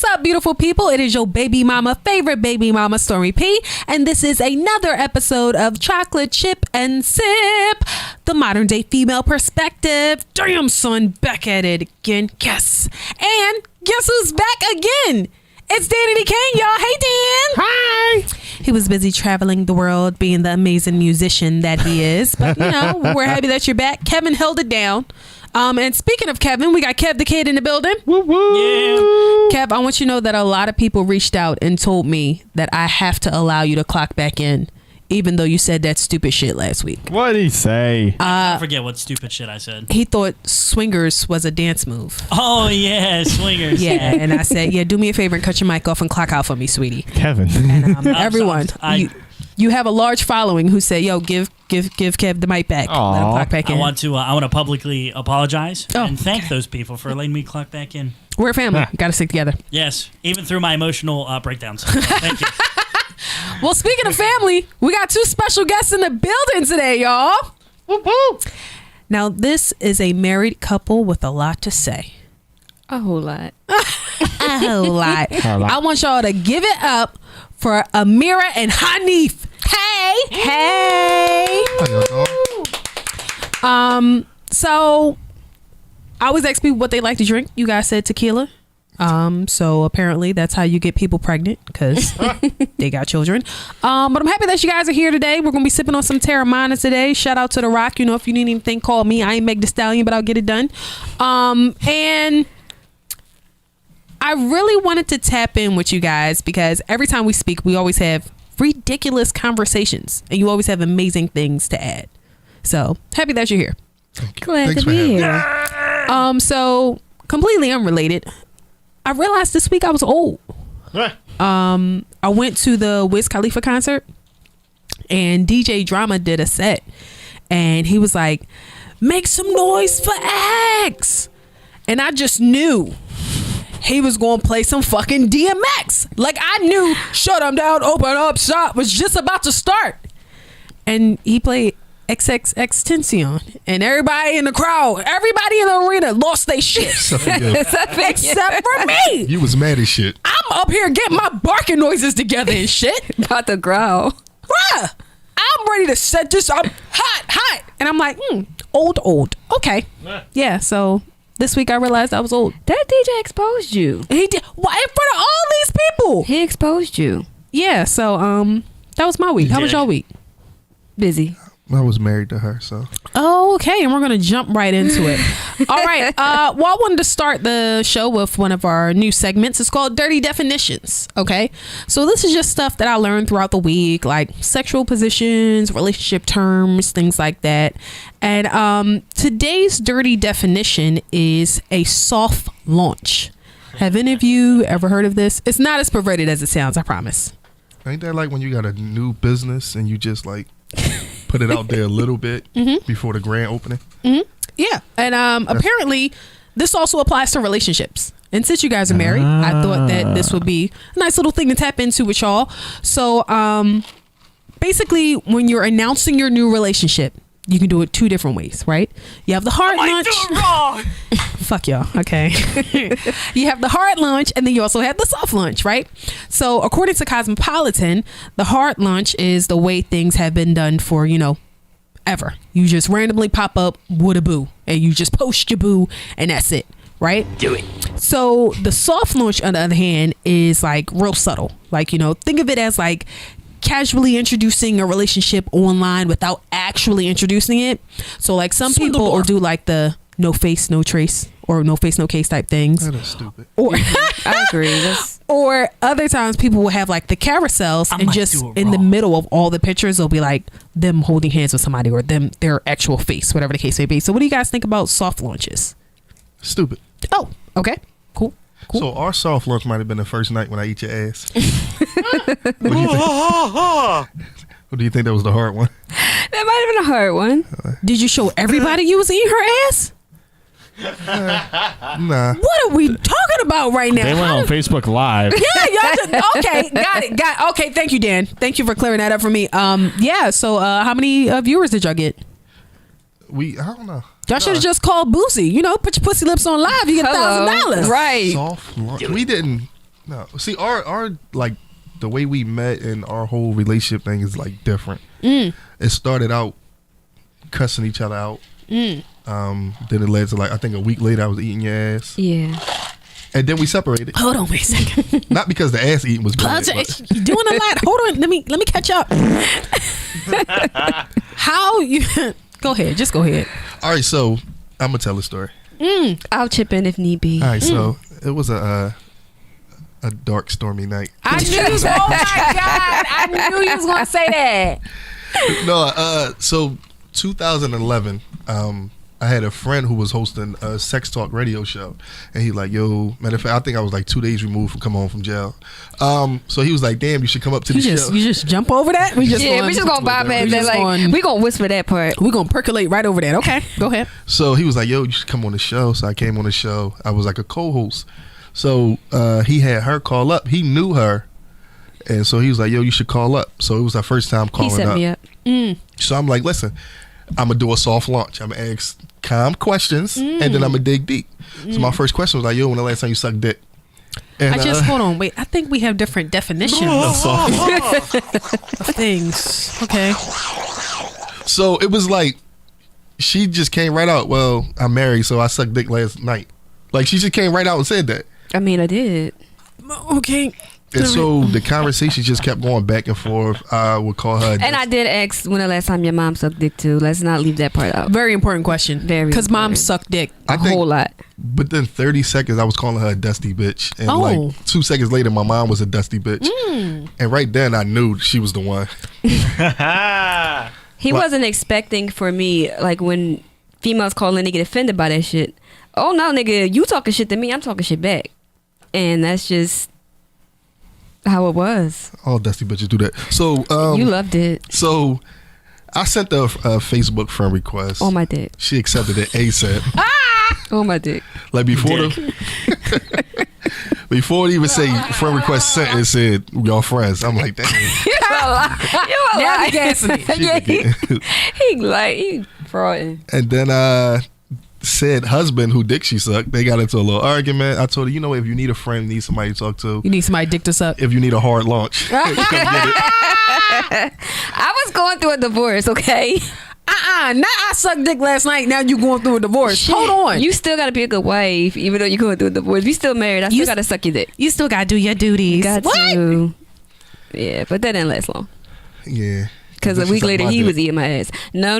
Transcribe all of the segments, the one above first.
What's up, beautiful people? It is your baby mama, favorite baby mama, Stormy P. And this is another episode of Chocolate Chip and Sip, the modern day female perspective. Damn, son, back at it again. Yes. And guess who's back again? It's Danny King, y'all. Hey, Dan. Hi. He was busy traveling the world being the amazing musician that he is. But, you know, we're happy that you're back. Kevin held it down. And speaking of Kevin, we got Kev the Kid in the building. Woo woo. Yeah. Kev, I want you to know that a lot of people reached out and told me that I have to allow you to clock back in, even though you said that stupid shit last week. What did he say? I forget what stupid shit I said. He thought swingers was a dance move. Oh, yeah, swingers. Yeah, and I said, yeah, do me a favor and cut your mic off and clock out for me, sweetie. Kevin. And everyone, you have a large following who say, yo, give Kev the mic back. Aww. Let him clock back in. I want to publicly apologize and thank those people for letting me clock back in. We're a family. We got to stick together. Yes, even through my emotional breakdowns. Thank you. Well, speaking of family, we got two special guests in the building today, y'all. Whoop, whoop. Now, this is a married couple with a lot to say. A whole lot. A whole lot. I want y'all to give it up for Amira and Hanif. Hey. Hey. How y'all doing? So I always ask people what they like to drink. You guys said tequila. So apparently that's how you get people pregnant, because they got children. But I'm happy that you guys are here today. We're gonna be sipping on some Terramana today. Shout out to The Rock. You know, if you need anything, call me. I ain't Meg Thee Stallion, but I'll get it done. And I really wanted to tap in with you guys because every time we speak, we always have ridiculous conversations, and you always have amazing things to add. So happy that you're here. Glad to be here. So completely unrelated, I realized this week I was old. I went to the Wiz Khalifa concert, and DJ Drama did a set, and he was like, make some noise for X. And I just knew he was going to play some fucking DMX. Like, I knew Shut 'Em Down, Open Up Shop was just about to start. And he played XXXTentacion, and everybody in the crowd, everybody in the arena lost their shit. Except for me. You was mad as shit. I'm up here getting my barking noises together and shit. About to growl. Bruh, I'm ready to set this up hot. And I'm like, old. Okay. Yeah, so this week I realized I was old. That DJ exposed you. He did. Why, in front of all these people? He exposed you. Yeah, so that was my week. How was y'all week? Busy. I was married to her, so. Oh, okay. And we're going to jump right into it. All right. Well, I wanted to start the show with one of our new segments. It's called Dirty Definitions. Okay. So this is just stuff that I learned throughout the week, like sexual positions, relationship terms, things like that. And today's dirty definition is a soft launch. Have any of you ever heard of this? It's not as perverted as it sounds, I promise. Ain't that like when you got a new business and you just like put it out there a little bit before the grand opening? Yeah. And apparently this also applies to relationships. And since you guys are married, I thought that this would be a nice little thing to tap into with y'all. So basically, when you're announcing your new relationship, you can do it two different ways, right? You have the hard lunch. Fuck y'all. Okay. You have the hard lunch, and then you also have the soft lunch, right? So according to Cosmopolitan, the hard lunch is the way things have been done for, ever. You just randomly pop up with a boo, and you just post your boo, and that's it, right? Do it. So the soft launch, on the other hand, is like real subtle. Like, think of it as like casually introducing a relationship online without actually introducing it. So like some people will do like the no face, no trace, or no face, no case type things. That is stupid. Or I agree. Or other times people will have like the carousels, and just in the middle of all the pictures, it'll be like them holding hands with somebody or their actual face, whatever the case may be. So what do you guys think about soft launches? Stupid. Oh, okay. Cool. So our soft lunch might have been the first night when I eat your ass. What do you think that was the hard one? That might have been a hard one. Did you show everybody you was eating her ass? Nah. What are we talking about right now? They went on Facebook Live. Yeah, y'all just, okay, got it. Okay, thank you, Dan. Thank you for clearing that up for me. Yeah, so how many viewers did y'all get? I don't know. Y'all should have just called Boosie. Put your pussy lips on live. You get $1,000. Right. Soft lunch. We didn't No. See, our like the way we met and our whole relationship thing is like different. It started out cussing each other out. Then it led to like I think a week later I was eating your ass. Yeah. And then we separated. Hold on, wait a second. Not because the ass eating was bad. You're doing a lot. Hold on. Let me catch up. How you? Go ahead. Just go ahead. All right, so I'm gonna tell a story. I'll chip in if need be. All right, so it was a dark, stormy night. I knew. Oh my God! I knew you was gonna say that. No, so 2011. I had a friend who was hosting a sex talk radio show, and he like, yo, matter of fact, I think I was like 2 days removed from coming home from jail. So he was like, damn, you should come up to the show. You just jump over that. We just gonna bypass that. Like, we gonna whisper that part. We gonna percolate right over that. Okay, go ahead. So he was like, yo, you should come on the show. So I came on the show. I was like a co-host. So he had her call up. He knew her, and so he was like, yo, you should call up. So it was our first time calling up. He set me up. So I'm like, listen, I'm gonna do a soft launch. I'm gonna ask calm questions, and then I'm gonna dig deep. So my first question was like, yo, when the last time you sucked dick? And hold on, wait. I think we have different definitions of things. Okay. So it was like, she just came right out. Well, I'm married, so I sucked dick last night. Like she just came right out and said that. I mean, I did. Okay. And so the conversation just kept going back and forth. I would call her. And I did ask when the last time your mom sucked dick too. Let's not leave that part out. Very important question. Very because important. moms suck dick A whole lot. But then 30 seconds, I was calling her a dusty bitch. And Oh. like 2 seconds later, my mom was a dusty bitch. And right then, I knew she was the one. He wasn't expecting for me, like when females call in, they get offended by that shit. Oh no, nigga, you talking shit to me, I'm talking shit back. And that's just how it was. All dusty bitches do that. So You loved it. So I sent her a Facebook friend request. On my dick. She accepted it ASAP. On my dick. Like before before it even say friend request sent, it said y'all friends. I'm like, damn. You a lie. he gassing me. Yeah, he frauding. And then said husband who dick she sucked, they got into a little argument. I told her, you know, if you need a friend, need somebody to talk to. You need somebody to dick this up. If you need a hard launch, come get it. I was going through a divorce, okay? Not I sucked dick last night. Now you going through a divorce. Shit. Hold on. You still gotta be a good wife, even though you're going through a divorce. We still married. I still gotta suck your dick. You still gotta do your duties. Got What? to. Yeah, but that didn't last long. Yeah. Because a week later, he was eating my ass. No.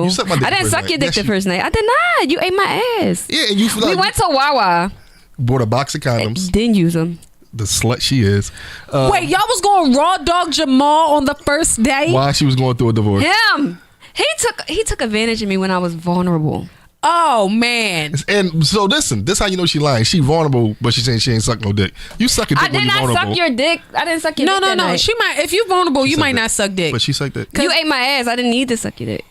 You sucked my dick I didn't the suck first your night. dick the Yes, first night. I did not. You ate my ass. Yeah, and you We went to Wawa. bought a box of condoms. Didn't use them. The slut she is. Wait, y'all was going raw dog Jamal on the first day? While she was going through a divorce. Him. He took advantage of me when I was vulnerable. Oh man. And so listen, this how you know she lying. She vulnerable, but she saying she ain't suck no dick. You suck a dick I when did you not vulnerable. suck your dick. I didn't suck your dick. No. that night. She might. If you vulnerable, you sucked might it. not suck dick. But she sucked it. You ate my ass. I didn't need to suck your dick.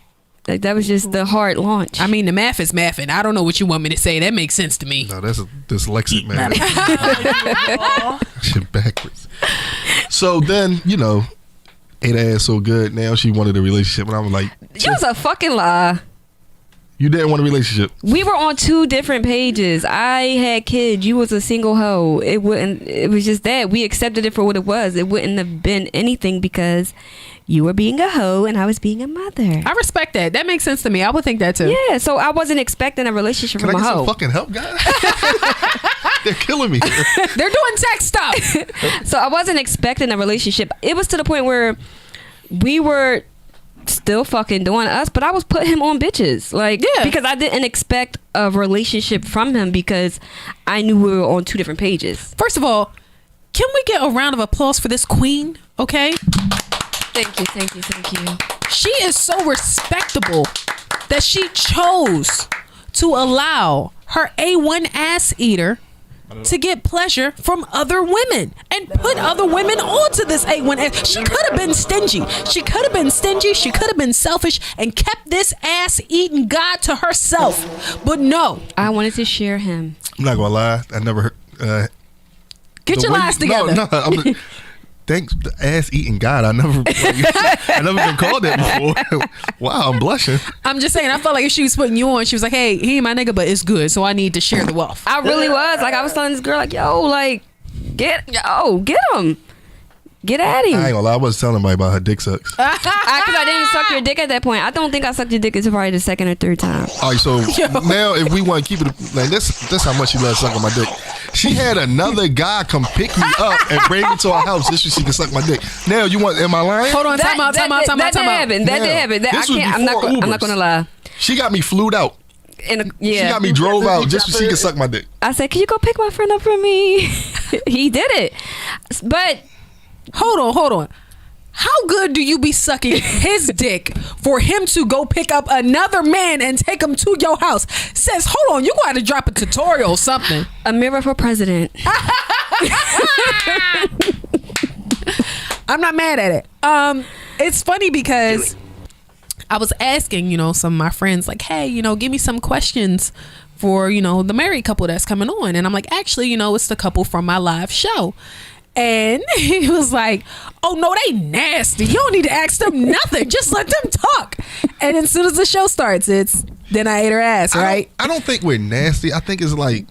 Like that was just the hard launch. I mean, the math is mathing. I don't know what you want me to say. That makes sense to me. No, that's a dyslexic man. Shit backwards. So then, you know, ate ass so good. Now she wanted a relationship, and I was like, it was a fucking lie. you didn't want a relationship. We were on 2 different pages. I had kids. You was a single hoe. It was just that. We accepted it for what it was. It wouldn't have been anything because you were being a hoe and I was being a mother. I respect that. That makes sense to me. I would think that too. Yeah, so I wasn't expecting a relationship Can I from a get some hoe. fucking help, guys? They're killing me. They're doing sex stuff. So I wasn't expecting a relationship. It was to the point where we were still fucking doing us, but I was putting him on bitches. Like, Yeah. because I didn't expect a relationship from him because I knew we were on 2 different pages. First of all, can we get a round of applause for this queen? Okay. Thank you. She is so respectable that she chose to allow her A1 ass eater to get pleasure from other women and put other women onto this A1 ass. She could have been stingy. She could have been selfish and kept this ass eating god to herself. But no. I wanted to share him. I'm not gonna lie. I never heard. Get your lies together. No. Thanks, the ass eating God. I never been called that before. Wow, I'm blushing. I'm just saying, I felt like if she was putting you on, she was like, hey, he ain't my nigga, but it's good, so I need to share the wealth. I really was. Like, I was telling this girl, like, yo, like, Get him. Get at him. I ain't gonna lie, I wasn't telling nobody about her dick sucks. Because I didn't suck your dick at that point. I don't think I sucked your dick until probably the second or third time. All right, so now if we want to keep it, like this how much she loves sucking my dick. She had another guy come pick me up and bring me to our house just so she can suck my dick. Now you want? Am I lying? Hold on, time out. That did happen. This was I'm not gonna lie. She got me flued out. She got me drove out just so she could suck my dick. I said, "Can you go pick my friend up for me?" He did it, but. Hold on. How good do you be sucking his dick for him to go pick up another man and take him to your house? Says, hold on, you got to drop a tutorial or something. A mirror for president. I'm not mad at it. It's funny because I was asking, some of my friends, like, hey, give me some questions for, the married couple that's coming on. And I'm like, actually, it's the couple from my live show. And he was like, oh, no, they nasty. You don't need to ask them nothing. Just let them talk. And as soon as the show starts, then I ate her ass, right? I don't think we're nasty. I think it's like,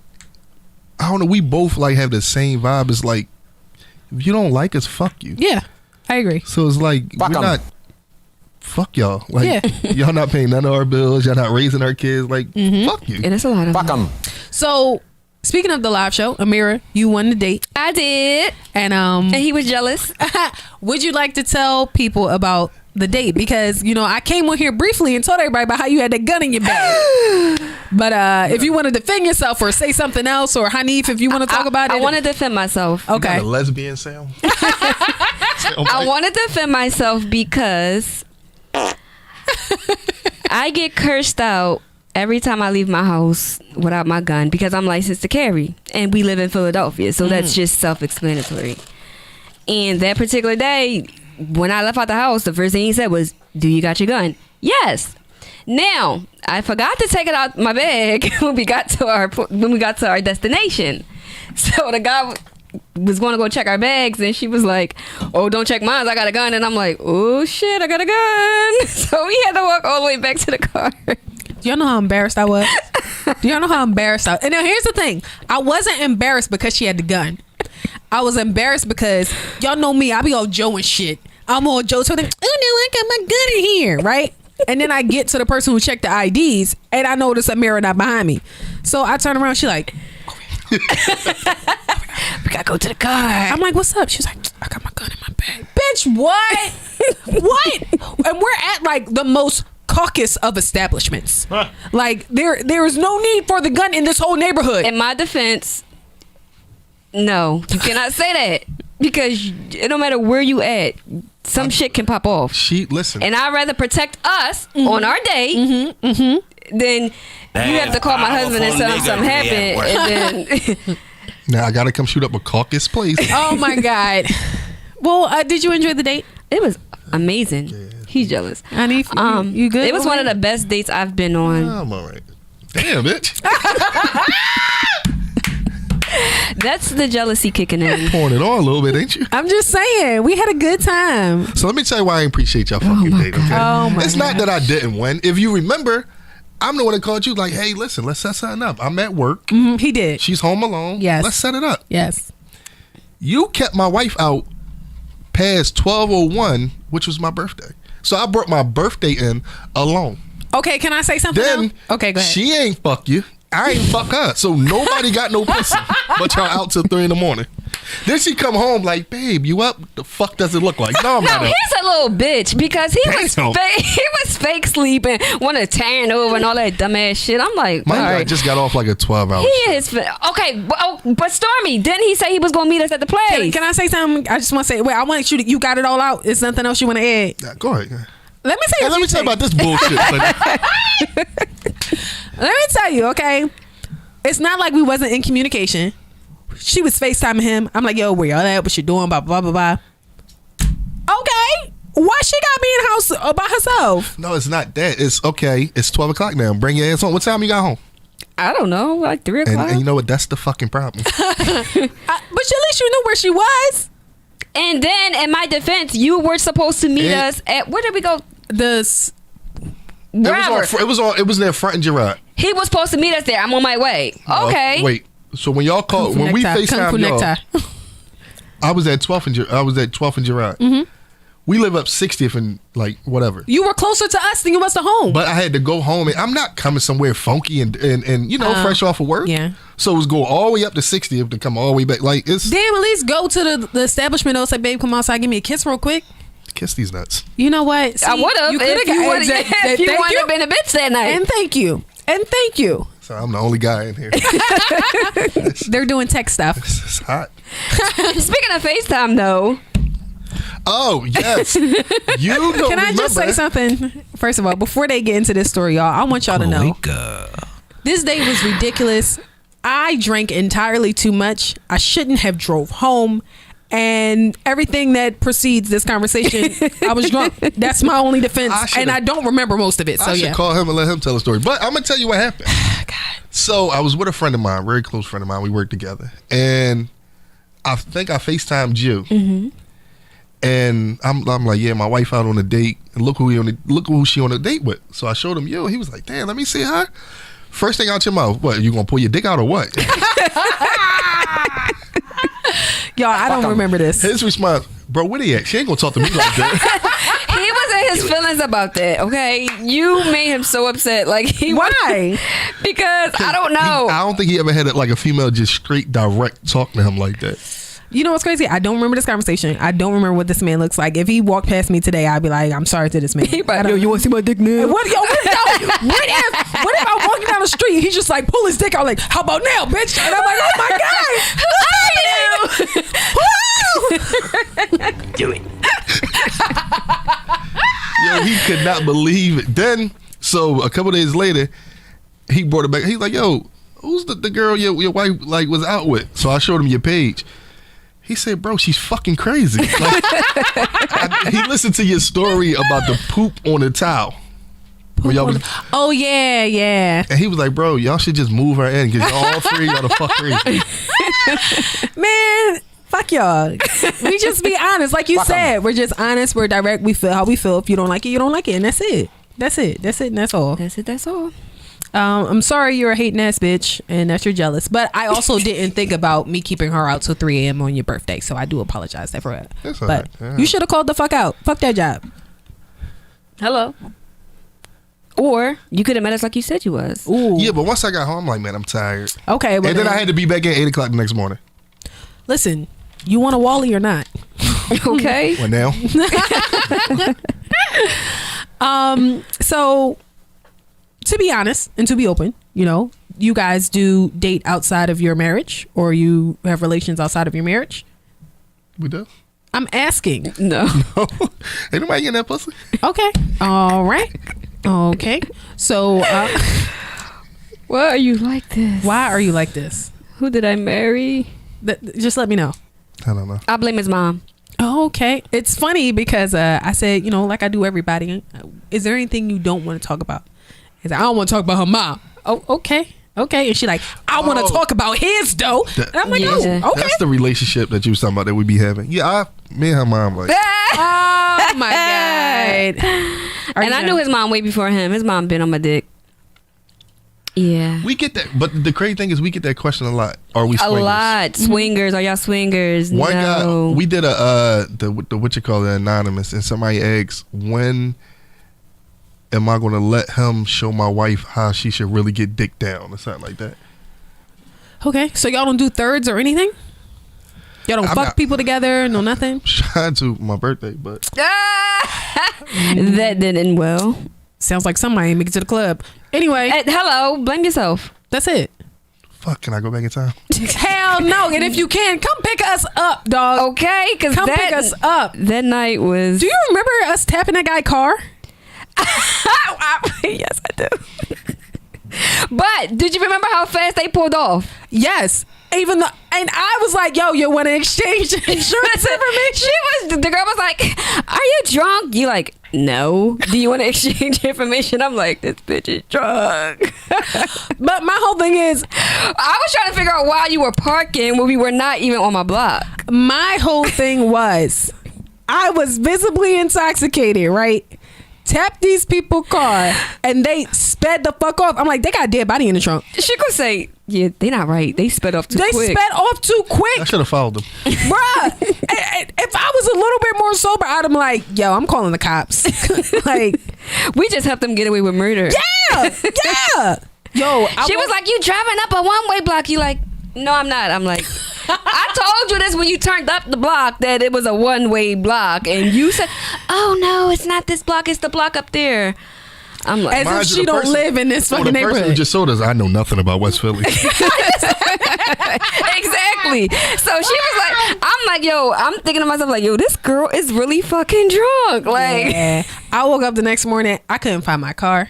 I don't know. We both like have the same vibe. It's like, if you don't like us, fuck you. Yeah, I agree. So it's like, fuck y'all. Like, y'all not paying none of our bills. Y'all not raising our kids. Like, fuck you. And it's a lot of fuck them. So, speaking of the live show, Amira, you won the date. I did. And he was jealous. Would you like to tell people about the date? Because, I came on here briefly and told everybody about how you had that gun in your bag. But if you want to defend yourself or say something else, or Hanif, if you want to talk about it. I want to defend myself. Okay. You got a lesbian sound? I want to defend myself because I get cursed out every time I leave my house without my gun because I'm licensed to carry and we live in Philadelphia. So that's just self-explanatory. And that particular day, when I left out the house, the first thing he said was, do you got your gun? Yes. Now, I forgot to take it out my bag when we got to our destination. So the guy was going to go check our bags and she was like, oh, don't check mine, I got a gun. And I'm like, oh shit, I got a gun. So we had to walk all the way back to the car. Do y'all know how embarrassed I was? Do y'all know how embarrassed And now here's the thing. I wasn't embarrassed because she had the gun. I was embarrassed because y'all know me. I be all Joe and shit. I'm all Joe. So oh no, I got my gun in here, right? And then I get to the person who checked the IDs and I notice Amira not behind me. So I turn around. She like, we gotta go to the car. I'm like, what's up? She's like, I got my gun in my bag. Bitch, what? What? And we're at like the most caucus of establishments. Like there is no need for the gun in this whole neighborhood. In my defense, no, you cannot say that because it don't matter where you at, some shit can pop off. Listen, and I'd rather protect us on our day than you have to call my husband and tell him something happened and then now I gotta come shoot up a caucus place. Oh my god. Well, did you enjoy the date? It was amazing. Yeah. He's jealous. Hanif, you good? It was one of the best dates I've been on. I'm all right. Damn, bitch. That's the jealousy kicking in. Pouring it on a little bit, ain't you? I'm just saying, we had a good time. So let me tell you why I appreciate y'all fucking date, okay? Oh my it's not that I didn't win. If you remember, I'm the one that called you like, hey, listen, let's set something up. I'm at work. He did. She's home alone. Yes. Let's set it up. Yes. You kept my wife out past 12:01, which was my birthday. So I brought my birthday in alone. Okay, can I say something Then now? Okay, go ahead. She ain't fuck you. I ain't fuck her. So nobody got no pussy. But y'all out till 3 a.m. Then she come home like, babe, you up? The fuck does it look like? No, I'm not up. He's a little bitch because he was fake sleeping, wanted to turn over and all that dumbass shit. I'm like, my all guy right. just got off like a 12-hour He is okay, but Stormy, didn't he say he was gonna meet us at the place? Can I say something? I just want to say, wait, I want you to, you got it all out. Is something else you want to add? Yeah, go ahead. Let me say. Hey, let me tell you about this bullshit. Let me tell you, okay? It's not like we wasn't in communication. She was FaceTiming him. I'm like, yo, where y'all at? What you doing? Blah, blah, blah, blah. Okay. Why she got me in the house by herself? No, it's not that. It's okay. It's 12 o'clock now. Bring your ass home. What time you got home? I don't know, like 3 o'clock. And you know what? That's the fucking problem. But at least you knew where she was. And then, in my defense, you were supposed to meet us at, where did we go? It was near Front and Girard. He was supposed to meet us there. I'm on my way. Okay. Wait. So when y'all called, when we FaceTime y'all, I was at 12th and Girard. Mm-hmm. We live up 60th and like whatever. You were closer to us than you was to home. But I had to go home, and I'm not coming somewhere funky and fresh off of work. Yeah. So it was go all the way up to 60th to come all the way back. Like it's damn, at least go to the establishment. Say, babe, come outside, give me a kiss real quick. Kiss these nuts. You know what? See, I would have if you would have been a bitch that night. And thank you. So I'm the only guy in here. They're doing tech stuff. It's hot. Speaking of FaceTime, though. Oh yes, you don't Can I just say something? First of all, before they get into this story, y'all, I want y'all to know this day was ridiculous. I drank entirely too much. I shouldn't have drove home. And everything that precedes this conversation, I was drunk. That's my only defense, and I don't remember most of it. So I should call him and let him tell the story. But I'm gonna tell you what happened. God. So I was with a friend of mine, very close friend of mine. We worked together, and I think I FaceTimed you. Mm-hmm. And I'm like, yeah, my wife out on a date. And look who she on a date with. So I showed him you. He was like, damn, let me see her. First thing out your mouth, what? You gonna pull your dick out or what? Y'all, I don't remember this. His response, bro, where he at? She ain't gonna talk to me like that. He was in his feelings about that, okay? You made him so upset. Like Why? Because I don't know. I don't think he ever had a female just straight direct talk to him like that. You know what's crazy? I don't remember this conversation. I don't remember what this man looks like. If he walked past me today, I'd be like, I'm sorry to this man. Yo, you want to see my dick now? What if I'm walking down the street, he's just like, pull his dick out, like, how about now, bitch? And I'm like, oh my God. Who are you? Do it. Yo, he could not believe it. Then, so a couple days later, he brought it back. He's like, yo, who's the girl your wife was out with? So I showed him your page. He said, bro, she's fucking crazy. Like, he listened to your story about the poop on the towel. Oh, yeah. And he was like, bro, y'all should just move her in because all three y'all the fuck crazy. Man, fuck y'all. We just be honest. Like you said, we're just honest. We're direct. We feel how we feel. If you don't like it, you don't like it. And that's it. And that's all. That's all. I'm sorry you're a hating ass bitch and that you're jealous, but I also didn't think about me keeping her out till 3 a.m. on your birthday, so I do apologize for that. That's but right. Yeah. you should have called the fuck out. Fuck that job. Hello. Or you could have met us like you said you was. Ooh. Yeah, but once I got home, I'm like, man, I'm tired. Okay. Well, and then I had to be back at 8 o'clock the next morning. Listen, you want a Wally or not? Okay. Well, now. So to be honest and to be open, you guys do date outside of your marriage, or you have relations outside of your marriage? We do? I'm asking. No. Ain't nobody getting that pussy. Okay. All right. Okay. So, why are you like this? Why are you like this? Who did I marry? Just let me know. I don't know. I blame his mom. Oh, okay. It's funny because I said, like I do everybody, is there anything you don't want to talk about? He's like, I don't want to talk about her mom. Oh, okay. Okay. And she like, I want to talk about his though. And I'm like, oh, okay. That's the relationship that you was talking about that we be having. Yeah, me and her mom like. Oh my God. And I knew his mom way before him. His mom been on my dick. Yeah. We get that, but the crazy thing is we get that question a lot. Are we swingers? A lot. Swingers. Are y'all swingers? One guy, No. we did the what you call it, anonymous, and somebody asked, when am I going to let him show my wife how she should really get dick down or something like that? Okay. So y'all don't do thirds or anything? Y'all don't fuck people together? No nothing? Trying to my birthday, but that didn't end well. Sounds like somebody ain't make it to the club. Anyway. Hello. Blame yourself. That's it. Fuck, can I go back in time? Hell no. And if you can, come pick us up, dog. Okay, because come pick us up. That night was... Do you remember us tapping that guy's car? Yes, I do. But did you remember how fast they pulled off? Yes. Even though, and I was like, yo, you want to exchange insurance information? The girl was like, are you drunk? You like, no. Do you want to exchange information? I'm like, this bitch is drunk. But my whole thing is, I was trying to figure out why you were parking when we were not even on my block. My whole thing was, I was visibly intoxicated, right? tapped these people's car and they sped the fuck off. I'm like, they got a dead body in the trunk. She could say, yeah, they not right. They sped off too quick. They sped off too quick. I should have followed them. Bruh, if I was a little bit more sober, I'd have been like, yo, I'm calling the cops. Like, we just helped them get away with murder. yeah. Yo, She was like, you driving up a one-way block. You like, no, I'm not. I'm like, I told you this when you turned up the block that it was a one-way block. And you said, oh, no, it's not this block. It's the block up there. I'm like, as if she don't live in this fucking the neighborhood. person who just told us, I know nothing about West Philly. exactly. So she was like, I'm like, yo, I'm thinking to myself, like, yo, this girl is really fucking drunk. Like, yeah. I woke up the next morning. I couldn't find my car.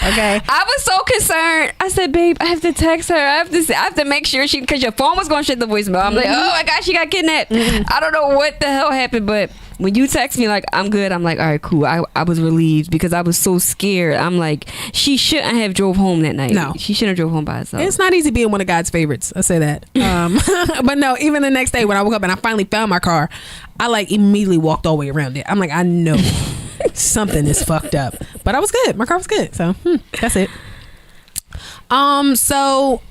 Okay. I was so concerned. I said, babe, I have to text her. I have to make sure because your phone was going to shut the voicemail. I'm like, oh my God, she got kidnapped. I don't know what the hell happened, but when you text me like, I'm good, I'm like, all right, cool. I was relieved because I was so scared. I'm like, she shouldn't have drove home that night. No. She shouldn't have drove home by herself. It's not easy being one of God's favorites. I say that. But no, even the next day when I woke up and I finally found my car, I like immediately walked all the way around it. I'm like, I know something is fucked up. But I was good. My car was good. So that's it. So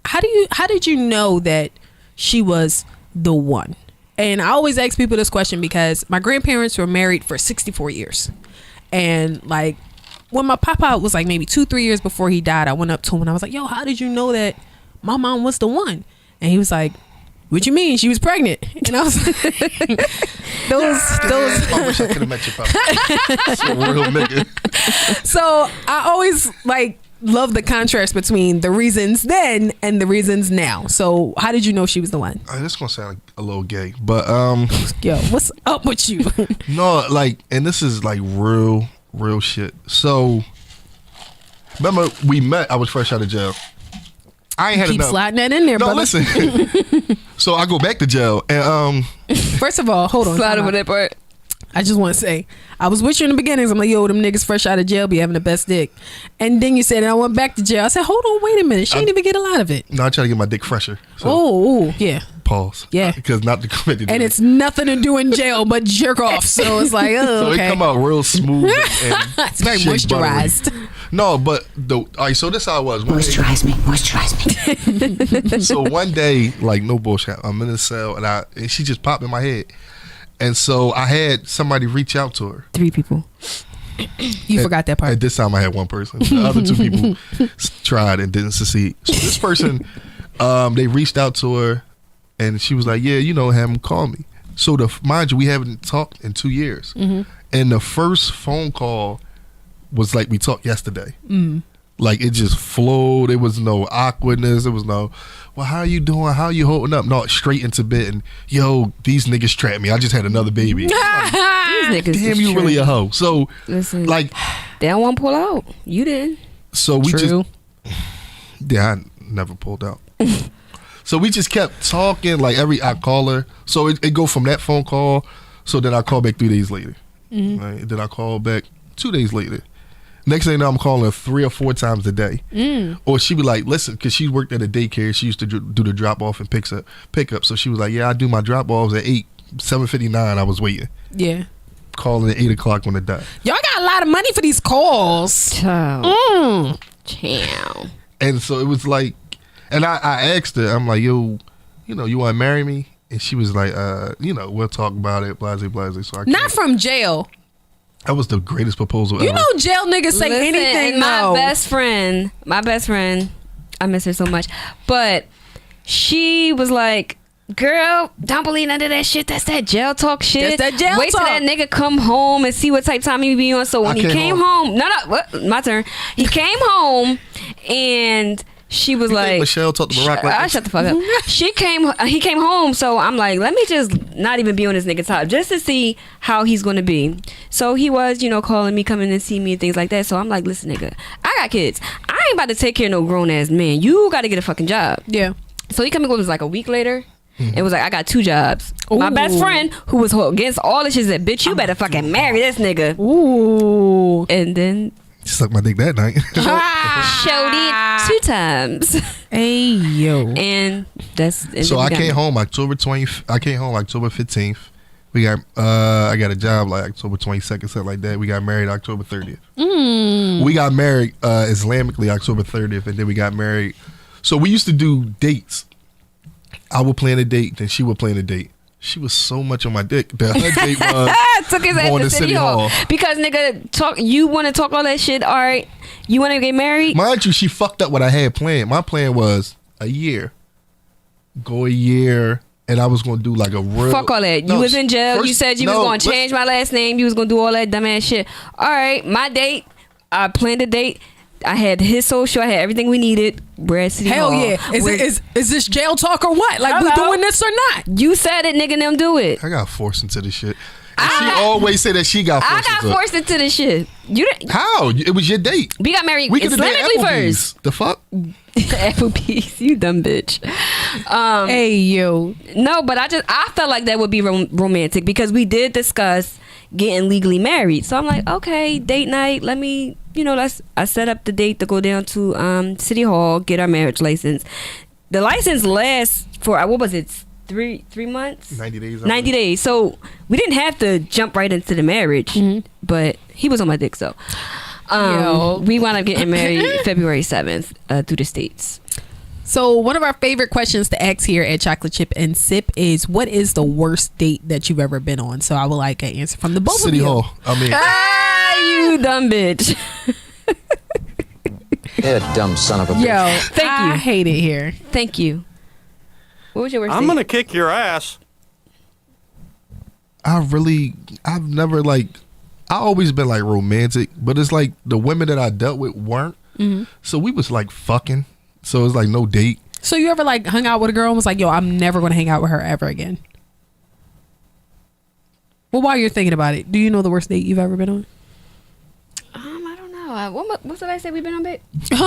how did you know that she was the one? And I always ask people this question because my grandparents were married for 64 years. And like when my papa was like maybe 2-3 years before he died, I went up to him and I was like, yo, how did you know that my mom was the one? And he was like, what you mean? She was pregnant. And I was like, those. I wish I could have met your papa. It's a real nigga. So I always like love the contrast between the reasons then and the reasons now. So how did you know she was the one? This gonna sound like a little gay, but Yo, what's up with you? no, like, and this is like real shit. So remember we met. I was fresh out of jail. I ain't had Keep enough. sliding that in there, No, brother. listen. So I go back to jail, and First of all, hold on. Slide time over out. that part. I just want to say, I was with you in the beginnings. I'm like, yo, them niggas fresh out of jail be having the best dick. And then you said, I went back to jail. I said, hold on, wait a minute. She didn't even get a lot of it. no, I try to get my dick fresher. So Oh, yeah. pause. Yeah. Because not to commit it. And it's nothing to do in jail but jerk off. So it's like, oh, so okay. it come out real smooth. And It's very shea moisturized. buttery. No, but all right. So this how it was. Moisturize me. So one day, like no bullshit, I'm in the cell and she just popped in my head, and so I had somebody reach out to her. 3 people. You forgot that part. At this time, I had one person. The other 2 people tried and didn't succeed. So this person, they reached out to her, and she was like, "Yeah, have him call me." So mind you, we haven't talked in 2 years, and the first phone call was like we talked yesterday. Like it just flowed. There was no awkwardness. There was no, well, how you doing? How you holding up? No, straight into bed and yo, these niggas trapped me. I just had another baby. These niggas Damn, is you true. really a hoe. So Listen, like, they don't want to pull out. You did. so we True. I never pulled out. So we just kept talking. Like I call her. So it go from that phone call. So then I call back 3 days later. Right? Then I call back 2 days later. Next thing you know, I'm calling her 3 or 4 times a day. Or she be like, listen, because she worked at a daycare. She used to do the drop off and pick up. So she was like, yeah, I do my drop offs at 7:59. I was waiting. Yeah. Calling at 8 o'clock when it died. Y'all got a lot of money for these calls. Child. Child. And so it was like, and I asked her, I'm like, yo, you want to marry me? And she was like, we'll talk about it, blase, blase. So I Not can't. from jail. That was the greatest proposal You ever. know jail niggas say Listen, anything and though. my best friend, I miss her so much, but she was like, girl, don't believe none of that shit. That's that jail talk shit. That's that jail Wait talk. till that nigga come home and see what type time he be on. So when I he came came home, my turn. He came home and she was You think like, Michelle talked to Barack like this? shut the fuck up. He came home, so I'm like, let me just not even be on this nigga top just to see how he's gonna be. So he was, calling me, coming and see me and things like that. So I'm like, listen, nigga, I got kids. I ain't about to take care of no grown ass man. You got to get a fucking job. Yeah. So he coming was like a week later. It was like, I got 2 jobs. My Ooh. best friend, who was against all this shit, said, bitch, you better fucking marry this nigga. Ooh. And then Sucked my dick that night. showed it 2 times. Hey yo. And that's... and So then I we got came it. home October 15th. We got I got a job like October 22nd, something like that. We got married October 30th. We got married Islamically October 30th, and then we got married. So we used to do dates. I would plan a date, then she would plan a date. She was so much on my dick that her date was took his ass going to City Hall. Because nigga, you want to talk all that shit, all right? You want to get married? Mind you, she fucked up what I had planned. My plan was a year. Go a year, and I was going to do like a real... Fuck all that. You was in jail. First, you said you was going to change my last name. You was going to do all that dumbass shit. All right, my date. I planned a date. I had his social. I had everything we needed. We're at City Hall. Hell yeah. Is this jail talk or what? Like, we doing this or not? You said it, nigga, them do it. I got forced into this shit. And she always said that she got forced into it. I got forced into this shit. You didn't. How? It was your date. We got married We could have did Islamically Applebee's. first. The fuck? Applebee's, you dumb bitch. Hey, yo. No, but I felt like that would be romantic because we did discuss getting legally married. So I'm like, okay, date night. Let me, I set up the date to go down to City Hall, get our marriage license. The license lasts for what was it? 3 months? 90 days. 90 days. So we didn't have to jump right into the marriage, but he was on my dick. So we wound up getting married February 7th through the States. So one of our favorite questions to ask here at Chocolate Chip and Sip is, what is the worst date that you've ever been on? So I would like an answer from the both City of you. Hall. I mean, You dumb bitch. You're a dumb son of a bitch. Yo, Thank you. I hate it here. Thank you. What was your worst I'm date? gonna kick your ass. I've never like, I always been like romantic, but it's like the women that I dealt with weren't. So we was like fucking. So it's like no date. So you ever like hung out with a girl and was like, yo, I'm never going to hang out with her ever again? Well, while you're thinking about it, do you know the worst date you've ever been on? I don't know. What's the last date we've been on, babe? No.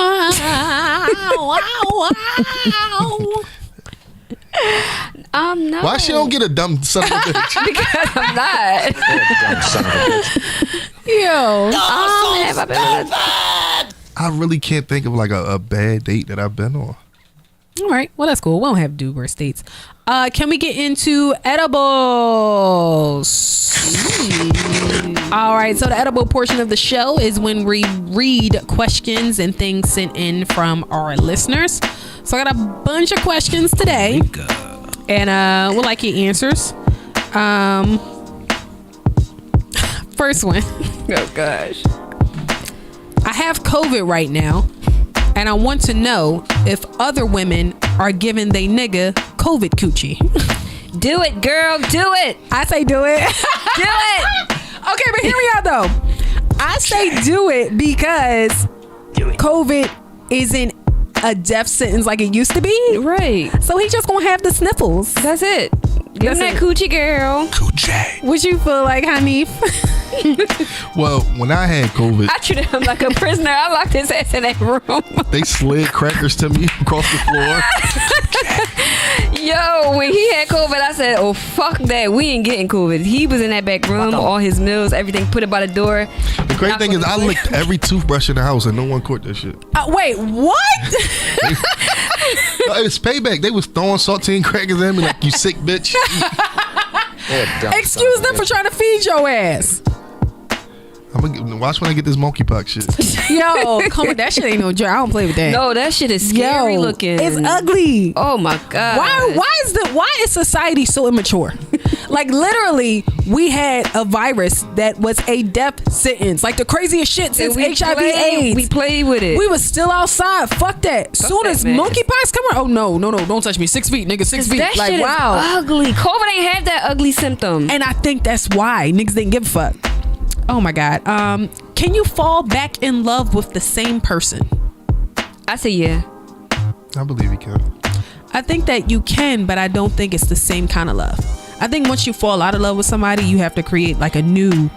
Why she don't get a dumb son of a bitch? Because I'm not. You're a dumb son of a bitch. Yo. Have I been on a- I really can't think of like a bad date that I've been on. All right. Well, that's cool. We don't have to do worst dates. Can we get into edibles? All right. So the edible portion of the show is when we read questions and things sent in from our listeners. So I got a bunch of questions today, and we'll like your answers. First one. Oh gosh. I have COVID right now, and I want to know if other women are giving they nigga COVID coochie. Do it, girl. Do it. I say do it. Do it. Okay, but hear me out though. I say do it because COVID isn't a death sentence like it used to be. Right. So he just gonna have the sniffles. That's it. Give him that it. coochie, girl. Coochie. What you feel like, Hanif? Well, when I had COVID, I treated him like a prisoner. I locked his ass in that room. they slid crackers to me across the floor. Yo, when he had COVID, I said, oh, fuck that. We ain't getting COVID. He was in that back room, all his meals, everything, put it by the door. The great thing is I licked every toothbrush in the house and no one caught that shit. Wait, what? No, it's payback. They was throwing saltine crackers at me like, you sick bitch. You're a dumb Excuse son of a them for bitch. trying to feed your ass. I'm gonna watch when I get this monkeypox shit. Yo, come on, that shit ain't no joke. I don't play with that. No, that shit is scary Yo, looking. It's ugly. Oh my God. Why is society so immature? Like literally, we had a virus that was a death sentence, like the craziest shit since HIV/AIDS. We played with it. We was still outside. Fuck that. Soon that as mess. monkeypox come around, oh no, don't touch me. 6 feet, nigga, 6 feet. That Like shit wow. is ugly. COVID ain't have that ugly symptom. And I think that's why niggas didn't give a fuck. Oh my God. Can you fall back in love with the same person? I say yeah. I believe you can. I think that you can, but I don't think it's the same kind of love. I think once you fall out of love with somebody, you have to create like a new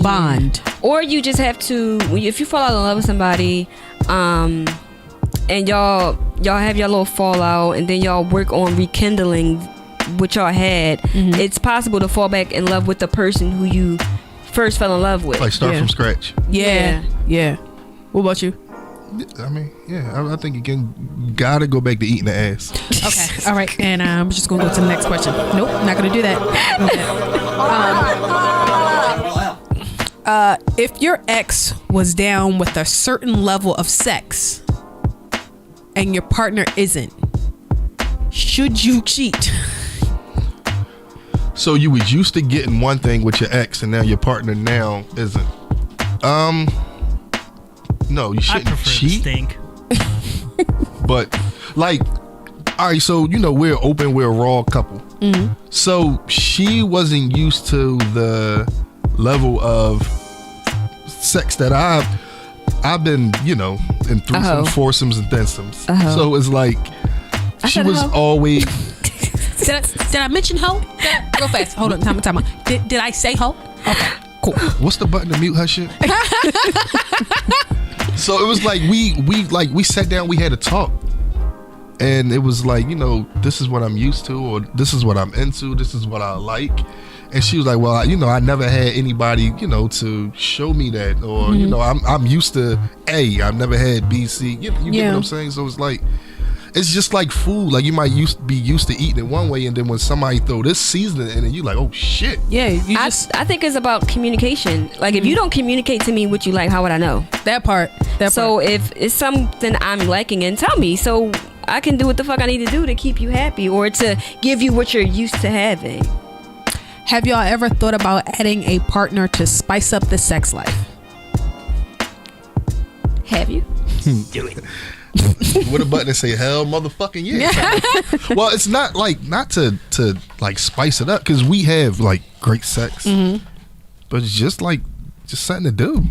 bond. Or you just have to, if you fall out of love with somebody, and y'all have your little fallout, and then y'all work on rekindling what y'all had. It's possible to fall back in love with the person who you first fell in love with. Like start Yeah. from scratch. Yeah. What about you? I mean, yeah, I think you gotta go back to eating the ass. Okay. All right. And I'm just going to go to the next question. Nope, not going to do that. Okay. If your ex was down with a certain level of sex and your partner isn't, should you cheat? So you was used to getting one thing with your ex, and now your partner now isn't. No, you I shouldn't prefer the cheat. stink. But like, all right, so we're open, we're a raw couple. So she wasn't used to the level of sex that I've been, in threesomes, foursomes, and thensomes. So it's like she was always. Did I mention hoe? Go fast. Hold on. Time. Did I say hoe? Okay. Cool. What's the button to mute her shit? So it was like we sat down, we had a talk, and it was like, this is what I'm used to, or this is what I'm into, this is what I like. And she was like, well, I never had anybody, to show me that, or I'm used to A. I've never had B, C. You get what I'm saying? So it's like, it's just like food. Like you might be used to eating it one way, and then when somebody throw this seasoning in it, you like, oh shit. Yeah, I think it's about communication. Like if you don't communicate to me what you like, how would I know? That part. So if it's something I'm liking, and tell me, so I can do what the fuck I need to do to keep you happy, or to give you what you're used to having. Have y'all ever thought about adding a partner to spice up the sex life? Have you? Do it. With a button that say hell motherfucking yeah. Well, it's not to like spice it up, because we have like great sex, but it's just something to do,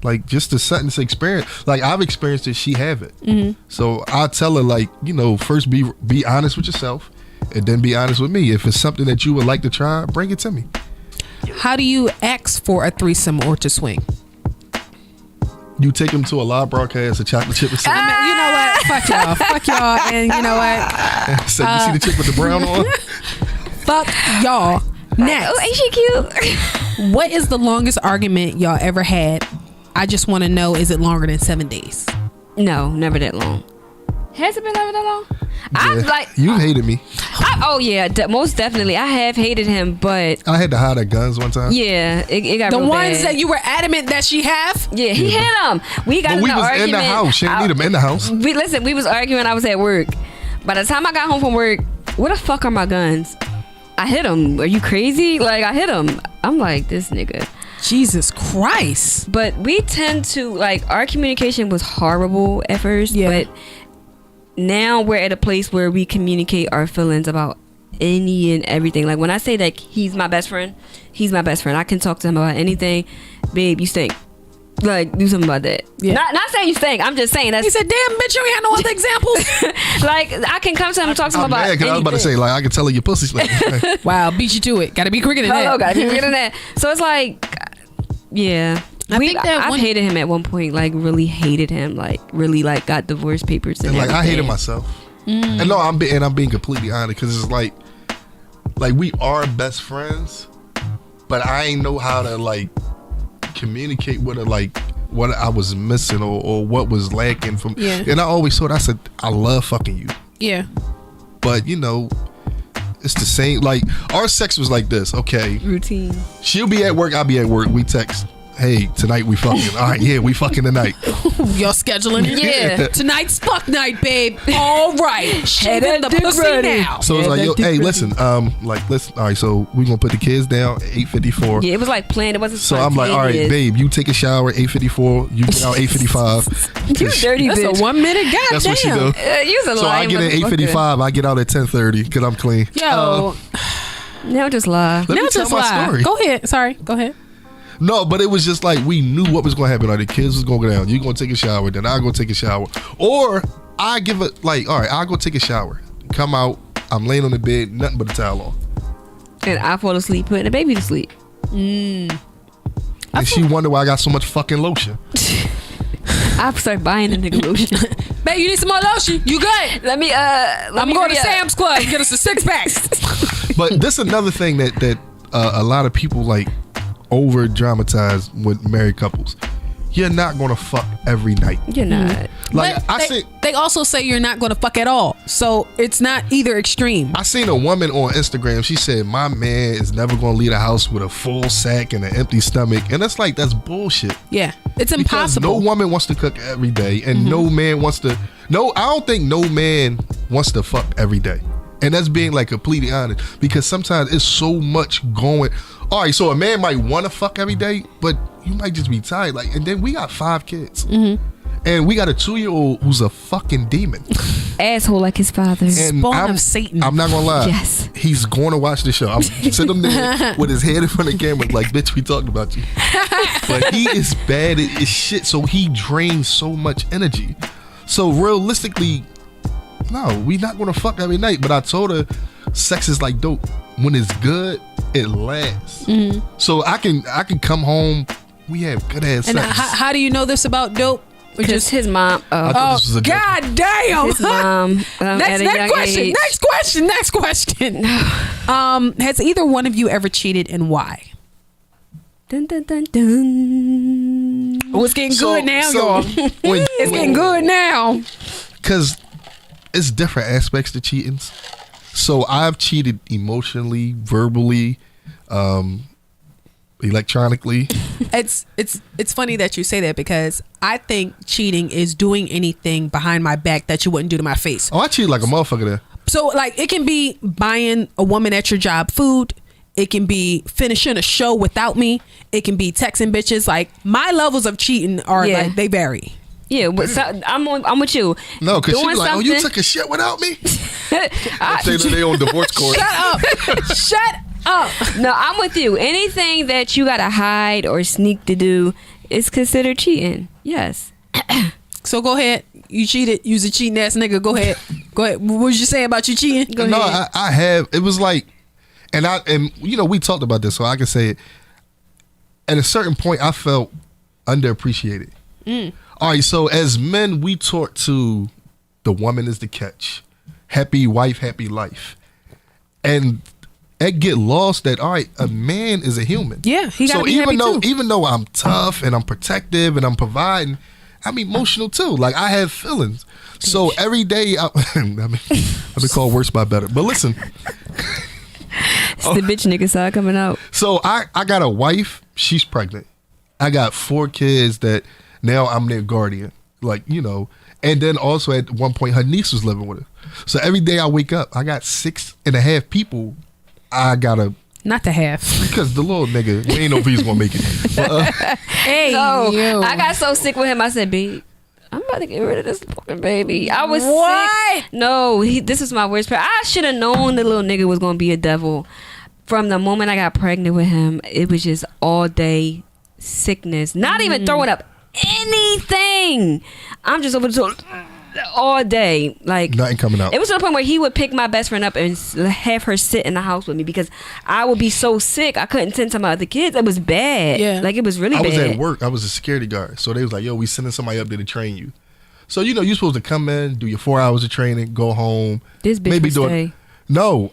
like just something to experience. Like I've experienced it, she haven't. So I tell her, like, first be honest with yourself, and then be honest with me. If it's something that you would like to try, bring it to me. How do you ask for a threesome or to swing? You take them to a live broadcast of chocolate chip and cinnamon. You know what? Fuck y'all. And you know what? So you see the chip with the brown on? Fuck y'all. Next. Oh, ain't she cute? What is the longest argument y'all ever had? I just want to know, is it longer than 7 days? No, never that long. Has it been ever that long? Yeah. You hated me. Most definitely. I have hated him, but I had to hide her guns one time. yeah, it got The real ones bad. that you were adamant that she have? Yeah, he hit him. We got But in we an was argument. in the house. She didn't need him in the house. We was arguing. I was at work. By the time I got home from work, where the fuck are my guns? I hit him. Are you crazy? Like, I hit him. I'm like, this nigga. Jesus Christ. But we tend to, like, our communication was horrible at first, but now we're at a place where we communicate our feelings about any and everything. Like when I say that he's my best friend, he's my best friend. I can talk to him about anything. Babe, you stink. Like, do something about that. Yeah. Not saying you stink. I'm just saying that. He said, damn, bitch, you ain't had no other examples. Like, I can come to him and talk to him about anything. I was about to say, like, I can tell her your pussy stinks. Wow, beat you to it. Gotta be quicker than that. Gotta be quicker than that. So it's like, yeah. I've hated him at one point, like really hated him, like really like got divorce papers and like everything. I hated myself. And no, I'm being completely honest, because it's like we are best friends, but I ain't know how to like communicate with her, like what I was missing or what was lacking from. Yeah. And I always told her, I said, I love fucking you. Yeah. But it's the same. Like our sex was like this. Okay. Routine. She'll be at work. I'll be at work. We text. Hey, tonight we fucking. All right, yeah, we fucking tonight. Y'all scheduling it? Yeah. Tonight's fuck night, babe. All right. Shaving the dick pussy ready. now. So it's like, yo, hey, listen, listen. All right, so we gonna put the kids down at 8:54. Yeah, it was like planned. It wasn't. So I'm like, all right, babe, you take a shower at 8:54. You get out 8:55. You dirty bitch. That's a 1 minute. God That's damn. what she do. You was a So I lying get at motherfucker. 8:55. I get out at 10:30 because I'm clean. Yo. Now just lie. Let me now tell just my lie. story. Go ahead. Sorry. Go ahead. No, but it was just like we knew what was going to happen. Like the kids was going to go down. You going to take a shower, then I go take a shower, or I give it like, all right, I'll go take a shower. Come out. I'm laying on the bed, nothing but a towel on. And I fall asleep putting the baby to sleep. And she wonder why I got so much fucking lotion. I start buying the nigga lotion. Babe, you need some more lotion? You good? Let me I'm going to Sam's Club and get us a 6-pack. But this is another thing that a lot of people like over dramatize with married couples. you're not gonna fuck every night. You're not. Like But they also say you're not going to fuck at all. So it's not either extreme. I seen a woman on Instagram. She said, "My man is never gonna leave the house with a full sack and an empty stomach," and it's like that's bullshit. Yeah, it's Because impossible. no woman wants to cook every day, and no man wants to. No, I don't think no man wants to fuck every day, and that's being like completely honest. Because sometimes it's so much going. All right, so a man might want to fuck every day, but you might just be tired. Like, and then we got 5 kids, and we got a 2-year-old who's a fucking demon. Asshole like his father. And Spawn of Satan. I'm not gonna lie. Yes. He's going to watch the show. I'm sit him there with his head in front of the camera, like, bitch, we talked about you. But he is bad as shit, so he drains so much energy. So realistically, no, we not gonna fuck every night. But I told her, sex is like dope. When it's good, it lasts. So I can come home. We have good ass and sex. how do you know this about dope? Or Just his mom. I thought Oh, this was a God damn. His mom. At a young question. age. Next question. Has either one of you ever cheated, and why? Dun, dun, dun, dun. Oh, it's getting good now, y'all. When, It's getting good now. because it's different aspects to cheating. So I've cheated emotionally, verbally, electronically. It's funny that you say that, because I think cheating is doing anything behind my back that you wouldn't do to my face. Oh, I cheated like a motherfucker there. So like it can be buying a woman at your job food. It can be finishing a show without me. It can be texting bitches. Like my levels of cheating are Yeah. like they vary. Yeah, I'm with you. No, because she Doing was like, "Oh, you something- took a shit without me." I- Say that they on divorce court. Shut up. Shut up. No, I'm with you. Anything that you gotta hide or sneak to do is considered cheating. Yes. So go ahead. You cheated. You's a cheating ass nigga. Go ahead. Go ahead. What was you saying about you cheating? Go No, ahead. I have. It was like, and you know, we talked about this, so I can say it. At a certain point, I felt underappreciated. All right, so as men, we taught to the woman is the catch, happy wife, happy life, and it get lost that all right, a man is a human. Yeah, he gotta so be happy too. even though I'm tough and I'm protective and I'm providing, I'm emotional too. Like I have feelings. So every day, I've been called worse by better. But listen, It's the bitch nigga side coming out. so I got a wife. She's pregnant. I got 4 kids that now I'm their guardian. Like, you know. And then also at one point her niece was living with her. So every day I wake up, I got 6.5 people I gotta, Not to have. because the little nigga, we ain't know if he's gonna make it. But, Hey, No, yo. I got so sick with him. I said, babe, I'm about to get rid of this fucking baby. I was What? sick. No, this was my worst part. I should have known the little nigga was gonna be a devil. From the moment I got pregnant with him, it was just all day sickness. Not even throwing up anything. I'm just over the all day. Like nothing coming out. it was to the point where he would pick my best friend up and have her sit in the house with me because I would be so sick I couldn't tend to my other kids. It was bad. Yeah. Like it was really I was bad. at work. I was a security guard. So they was like, yo, we sending somebody up there to train you. So, you know, you're supposed to come in, do your 4 hours of training, go home. This bitch would stay. No.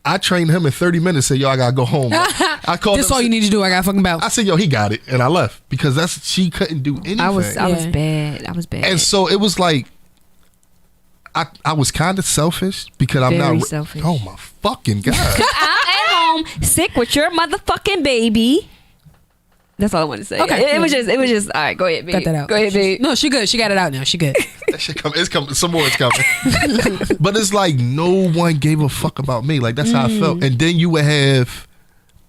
I trained him in 30 minutes, said, yo, I got to go home. I called This him, all you need to do. I got fucking bounce. I said, yo, he got it. And I left because she couldn't do anything. I was Yeah. bad. I was bad. And so it was like, I was kind of selfish because I'm Very not. selfish. Oh, my fucking God. I'm at home sick with your motherfucking baby. That's all I want to say. Okay. It was just all right, go ahead, babe. Cut that out. Go ahead, babe. No, she good. She got it out now. She good. That shit coming. It's coming. Some more is coming. But it's like no one gave a fuck about me. Like that's how I felt. And then you would have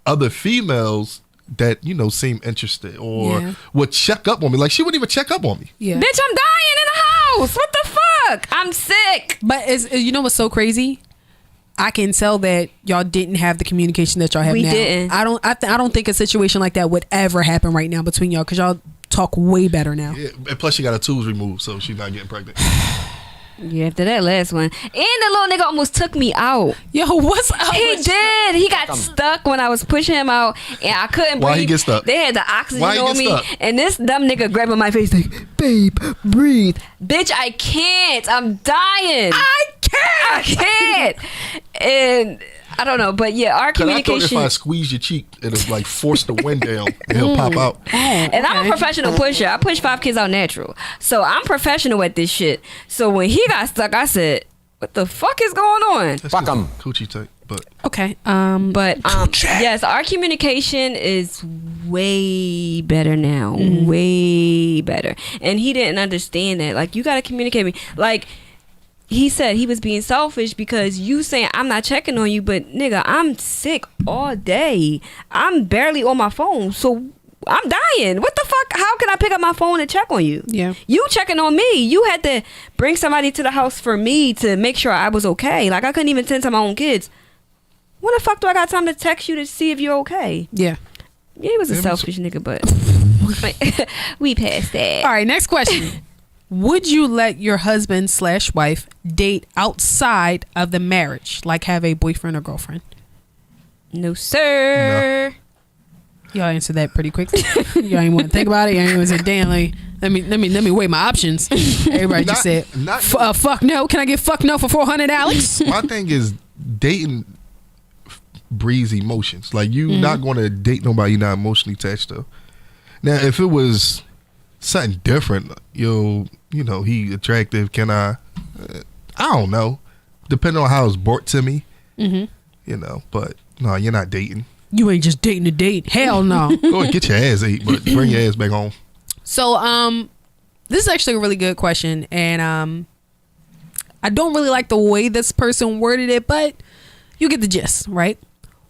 other females that, you know, seem interested or Yeah. would check up on me. Like she wouldn't even check up on me. Yeah. Bitch, I'm dying in the house. What the fuck? I'm sick. But you know what's so crazy? I can tell that y'all didn't have the communication that y'all have We now. didn't. I don't think a situation like that would ever happen right now between y'all because y'all talk way better now. Yeah. And plus she got her tubes removed, so she's not getting pregnant. Yeah, after that last one. And the little nigga almost took me out. Yo, what's up? He did. He got stuck when I was pushing him out, and I couldn't breathe. Why he get stuck? They had the oxygen Why he on get me, stuck? and this dumb nigga grabbing my face like, "Babe, breathe." Bitch, I can't. I'm dying. I can't. And I don't know, but yeah, our 'Cause I thought communication. if I squeeze your cheek, it'll like force the wind down and he'll pop out. And I'm a professional pusher. I push 5 kids out natural. So I'm professional at this shit. So when he got stuck, I said, what the fuck is going on? That's Fuck just 'em. Coochie type, but Okay. But yes, our communication is way better now. Way better. And he didn't understand that. Like, you got to communicate me. Like, he said he was being selfish because you saying I'm not checking on you, but nigga, I'm sick all day. I'm barely on my phone. So I'm dying. What the fuck? How can I pick up my phone and check on you? Yeah. You checking on me. You had to bring somebody to the house for me to make sure I was okay. Like, I couldn't even tend to my own kids. When the fuck do I got time to text you to see if you're okay? Yeah. Yeah, he was a selfish nigga, but we passed that. All right. Next question. Would you let your husband/wife date outside of the marriage, like have a boyfriend or girlfriend? No, sir. Y'all answered that pretty quickly. Y'all ain't want to think about it. Y'all ain't want to say, damn, like, let me weigh my options. Everybody just said, fuck no. Can I get fuck no for $400, Alex? my thing is dating breeds emotions. Like, you not going to date nobody you're not emotionally attached to. Now, if it was something different, you know, he attractive, can I don't know. Depending on how it's brought to me, you know, but no, you're not dating. You ain't just dating to date. Hell no. Go and get your ass ate, but bring your ass back home. So, this is actually a really good question, and I don't really like the way this person worded it, but you get the gist, right?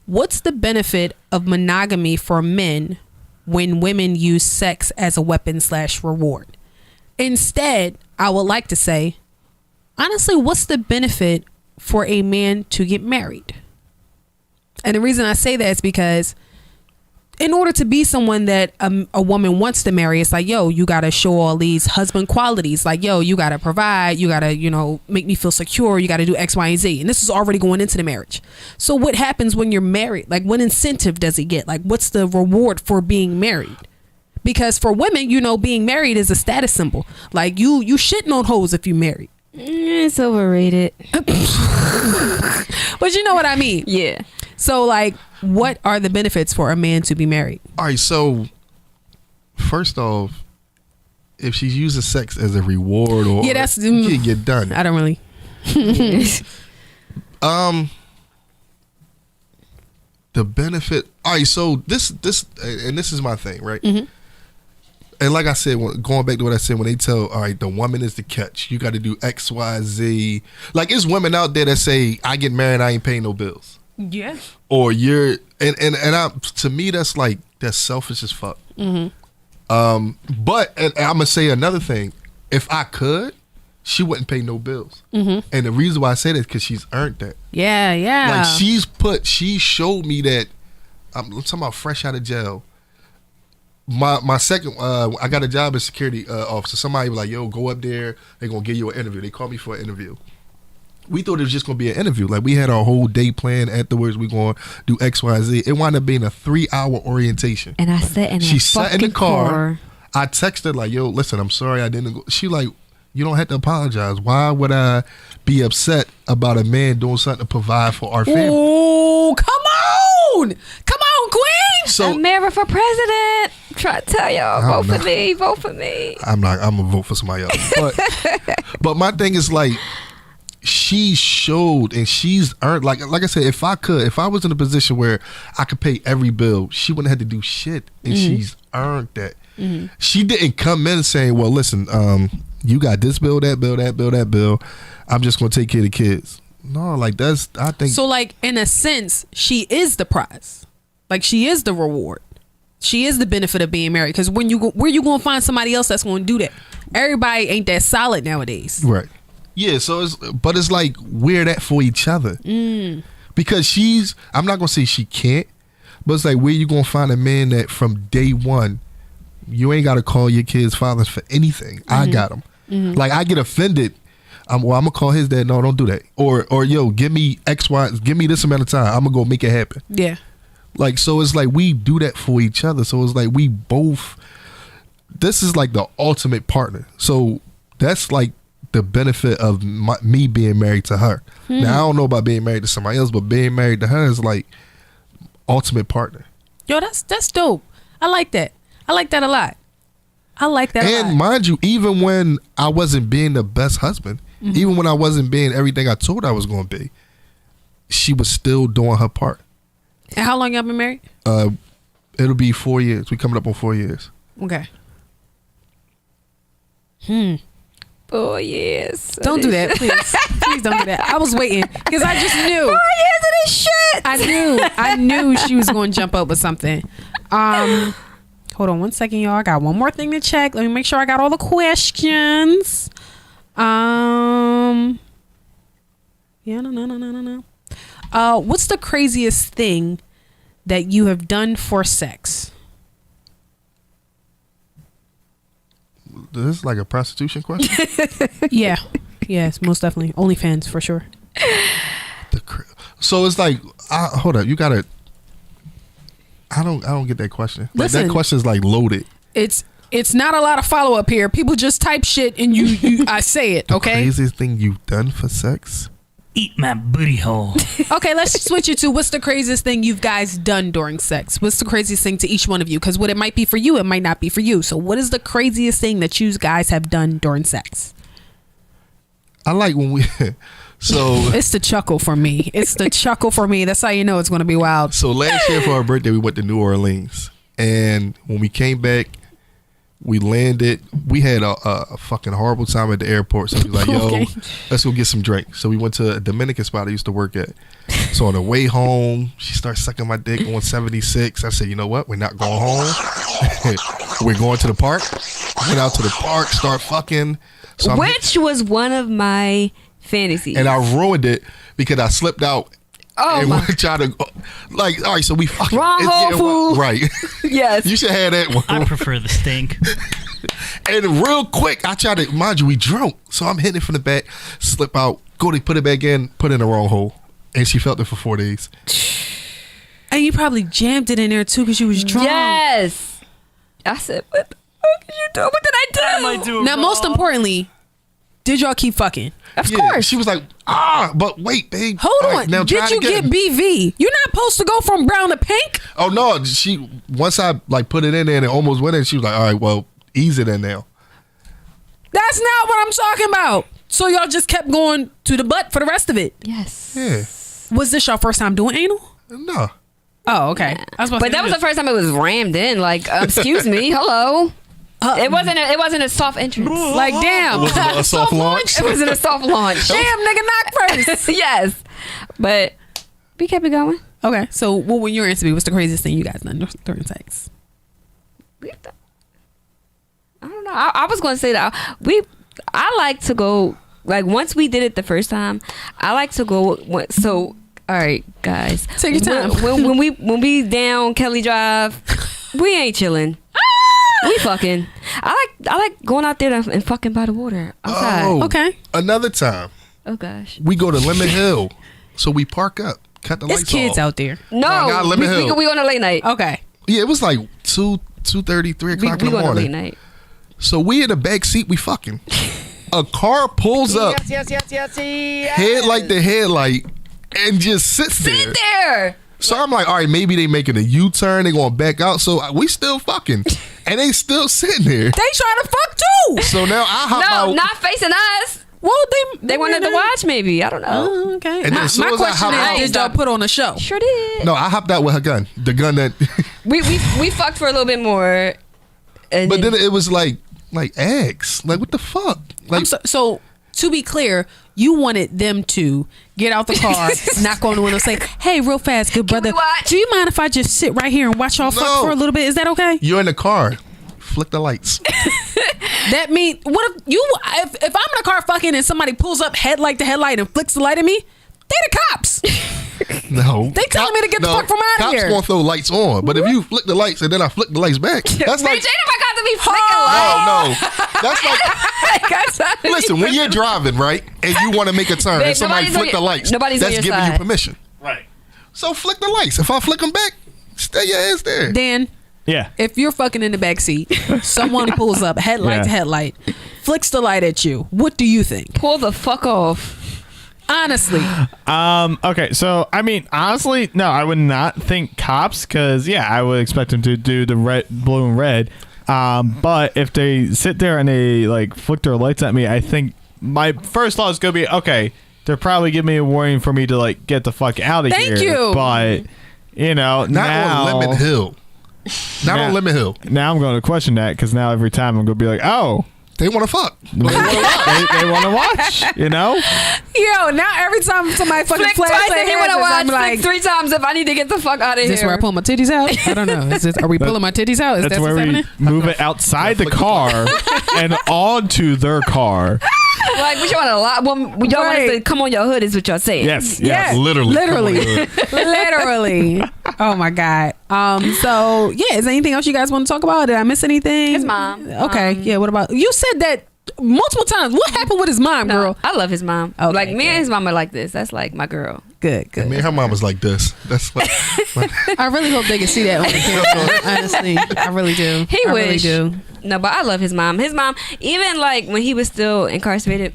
What's the benefit of monogamy for men when women use sex as a weapon/reward? Instead, I would like to say, honestly, what's the benefit for a man to get married? And the reason I say that is because in order to be someone that a woman wants to marry, it's like, yo, you got to show all these husband qualities. Like, yo, you got to provide, you got to, you know, make me feel secure. You got to do X, Y, and Z. And this is already going into the marriage. So what happens when you're married? Like, what incentive does he get? Like, what's the reward for being married? Because for women, you know, being married is a status symbol. Like, you shitting on hoes if you married. It's overrated. But you know what I mean? Yeah. So, like, what are the benefits for a man to be married? All right, so first off, if she's using sex as a reward or Yeah, that's you can't get done. I don't really. The benefit. All right, so this and this is my thing, right? And like I said, going back to what I said, when they tell, all right, the woman is the catch. You got to do X, Y, Z. Like, it's women out there that say, I get married, I ain't paying no bills. Yeah. Or you're and to me that's selfish as fuck. But and I'm gonna say another thing. If I could, she wouldn't pay no bills. And the reason why I say that is because she's earned that. Yeah. Like, she showed me that. I'm talking about fresh out of jail. My second, I got a job as security officer. Somebody was like, yo, go up there. They're going to give you an interview. They called me for an interview. We thought it was just going to be an interview. Like, we had our whole day planned. Afterwards, we're going to do X, Y, Z. It wound up being a 3-hour orientation. And I sat in She sat in the car. I texted like, yo, listen, I'm sorry I didn't go. She like, you don't have to apologize. Why would I be upset about a man doing something to provide for our family? Oh, come on, queen. So America for president. Try to tell y'all, vote for me. I'm gonna vote for somebody else. But my thing is, like, she showed and she's earned, like I said, if I was in a position where I could pay every bill, she wouldn't have to do shit, and she's earned that. She didn't come in saying, well, listen, you got this bill, that bill, that bill, that bill, I'm just gonna take care of the kids. No, like, I think So, like, in a sense, she is the prize. Like, she is the reward. She is the benefit of being married. Because where you gonna find somebody else that's gonna do that? Everybody ain't that solid nowadays. Right. Yeah, so it's like we're that for each other. Because I'm not gonna say she can't, but it's like, where you gonna find a man that from day one, you ain't gotta call your kids' fathers for anything. I got them. Like, I get offended. I'm gonna call his dad. No, don't do that. Or yo, give me X, Y, give me this amount of time. I'm gonna go make it happen. Yeah. Like, so it's like we do that for each other. So it's like we both. This is like the ultimate partner. So that's like the benefit of me being married to her. Now I don't know about being married to somebody else, but being married to her is like ultimate partner. Yo, that's dope. I like that. I like that a lot. I like that a lot. And mind you, even when I wasn't being the best husband, even when I wasn't being everything I told I was going to be, she was still doing her part. And how long y'all been married? It'll be 4 years. We coming up on 4 years. Okay. Oh yes. Don't do that, please. Please don't do that. I was waiting because I just knew. 4 years of this shit. I knew she was going to jump up with something. Hold on 1 second, y'all. I got one more thing to check. Let me make sure I got all the questions. Yeah, no. What's the craziest thing that you have done for sex? This is like a prostitution question. Yeah. Yes, most definitely. OnlyFans for sure. So it's like, hold up, you gotta. I don't get that question. Like, Listen, that question is like loaded. It's not a lot of follow up here. People just type shit and you I say it. Okay. Craziest thing you've done for sex? Eat my booty hole. Okay, let's switch it to what's the craziest thing you've guys done during sex? What's the craziest thing to each one of you? Because what it might be for you, it might not be for you. So what is the craziest thing that you guys have done during sex? I like when we. So it's the chuckle for me. It's the chuckle for me. That's how you know it's going to be wild. So last year for our birthday, we went to New Orleans, and when we came back, we landed. We had a fucking horrible time at the airport. So we was like, "Yo, Okay. let's go get some drinks." So we went to a Dominican spot I used to work at. So on the way home, she started sucking my dick on 76. I said, "You know what? We're not going home. We're going to the park." Went out to the park, start fucking. So Which was one of my fantasies. and I ruined it because I slipped out. Oh and my. we tried to, like, all right, so we fucking. Wrong it's hole, getting fool. Right. Yes. You should have that one. I prefer the stink. And real quick, I tried to, mind you, we drunk. So I'm hitting it from the back, slip out, go to put it back in, put it in the wrong hole. And she felt it for 4 days. And you probably jammed it in there too because you was drunk. Yes. I said, what the fuck are you doing? What did I do? Am I doing Now, most wrong? importantly, did y'all keep fucking? Of Yeah, course. She was like, but wait, babe. Hold All on. right, now Did try it you get again. BV? You're not supposed to go from brown to pink. Oh, no. She, once I like put it in there and it almost went in, she was like, all right, well, ease it in now. That's not what I'm talking about. So y'all just kept going to the butt for the rest of it. Yes. Yeah. Was this your first time doing anal? No. Oh, okay. I was about to But say, that was the first time it was rammed in. Like, excuse me, hello. It wasn't a soft entrance. like, damn. Was it a soft launch? It wasn't a soft launch. Damn, nigga, knock first. Yes. But we kept it going. Okay, so what would your answer be? What's the craziest thing you guys done during sex? I don't know. I was going to say that I like to go, like, once we did it the first time, I like to go. So, all right, guys. Take your time. When we down Kelly Drive, we ain't chilling. We fucking. I like going out there and fucking by the water outside. Oh, Okay. Another time, Oh gosh. we go to Lemon Hill. So we park up, cut the It's lights kids off. out there. No, not Lemon Hill. we on a late night. Okay. Yeah, it was like 2:30, 3 We o'clock in the on a late morning. night. So we in the back seat, we fucking. A car pulls up, headlight to headlight, and just sits there. Sit there. So I'm like, all right, maybe they making a U-turn, they going back out. So we still fucking, and they still sitting there. They trying to fuck too. So now I hop No, out. not facing us. Well, They wanted to watch, maybe. I don't know. Oh, okay. And then My, as soon my as I question hop out- is, did y'all put on a show? Sure did. No, I hopped out with her gun, the gun that. We fucked for a little bit more. And But then it was like eggs. Like what the fuck? Like So to be clear, you wanted them to get out the car, knock on the window, say, "Hey, real fast, good brother, we watch?" do you mind if I just sit right here and watch y'all fuck No. for a little bit? Is that okay?" you're in the car, flick the lights. That mean what if I'm in a car fucking and somebody pulls up headlight to headlight and flicks the light at me? They the cops. No, They telling me to get the fuck from out of here. Cops gonna throw lights on, but if you flick the lights and then I flick the lights back, that's like Bitch, ain't nobody got to be flicking no. That's like lights. listen when you're driving right and you want to make a turn Babe, and somebody nobody's on flick the your- lights. nobody's on that's your giving you side. permission. Right. So flick the lights. If I flick them back, stay your ass there. Dan, Yeah. if you're fucking in the back seat, someone pulls up headlight Yeah. to headlight, flicks the light at you, what do you think? Pull the fuck off. Honestly. Okay, so I mean, honestly, no, I would not think cops, because I would expect them to do the red, blue, and red. But if they sit there and they like flick their lights at me, I think my first thought is gonna be, okay, they're probably giving me a warning for me to like get the fuck out of here. Thank you. But Not on Lemon Hill. Not on Lemon Hill. Now I'm going to question that, because now every time I'm going to be like, oh. They want to fuck. They want to watch, you know? Yo, now every time somebody fucking Flick flash twice their if you hands, want to watch. I'm like, Flick 3 times if I need to get the fuck out of is this here. where I pull my titties out? I don't know. Are we pulling my titties out? Is That's that where what's we happening? move it outside the car and onto their car. Like, we want a lot. Well, y'all want us to come on your hood is what y'all saying. Yes. Yeah, Literally. literally. Oh my god. So yeah, is there anything else you guys want to talk about? Did I miss anything? His mom. Okay. Yeah. What about you? Said that multiple times. What happened with his mom, girl? I love his mom. Okay, like, me good. and his mom are like this. That's like my girl. Good. Me and her mom was like this. That's like I really hope they can see that on the camera. Honestly, I really do. I really do. No, but I love his mom. His mom, even like when he was still incarcerated,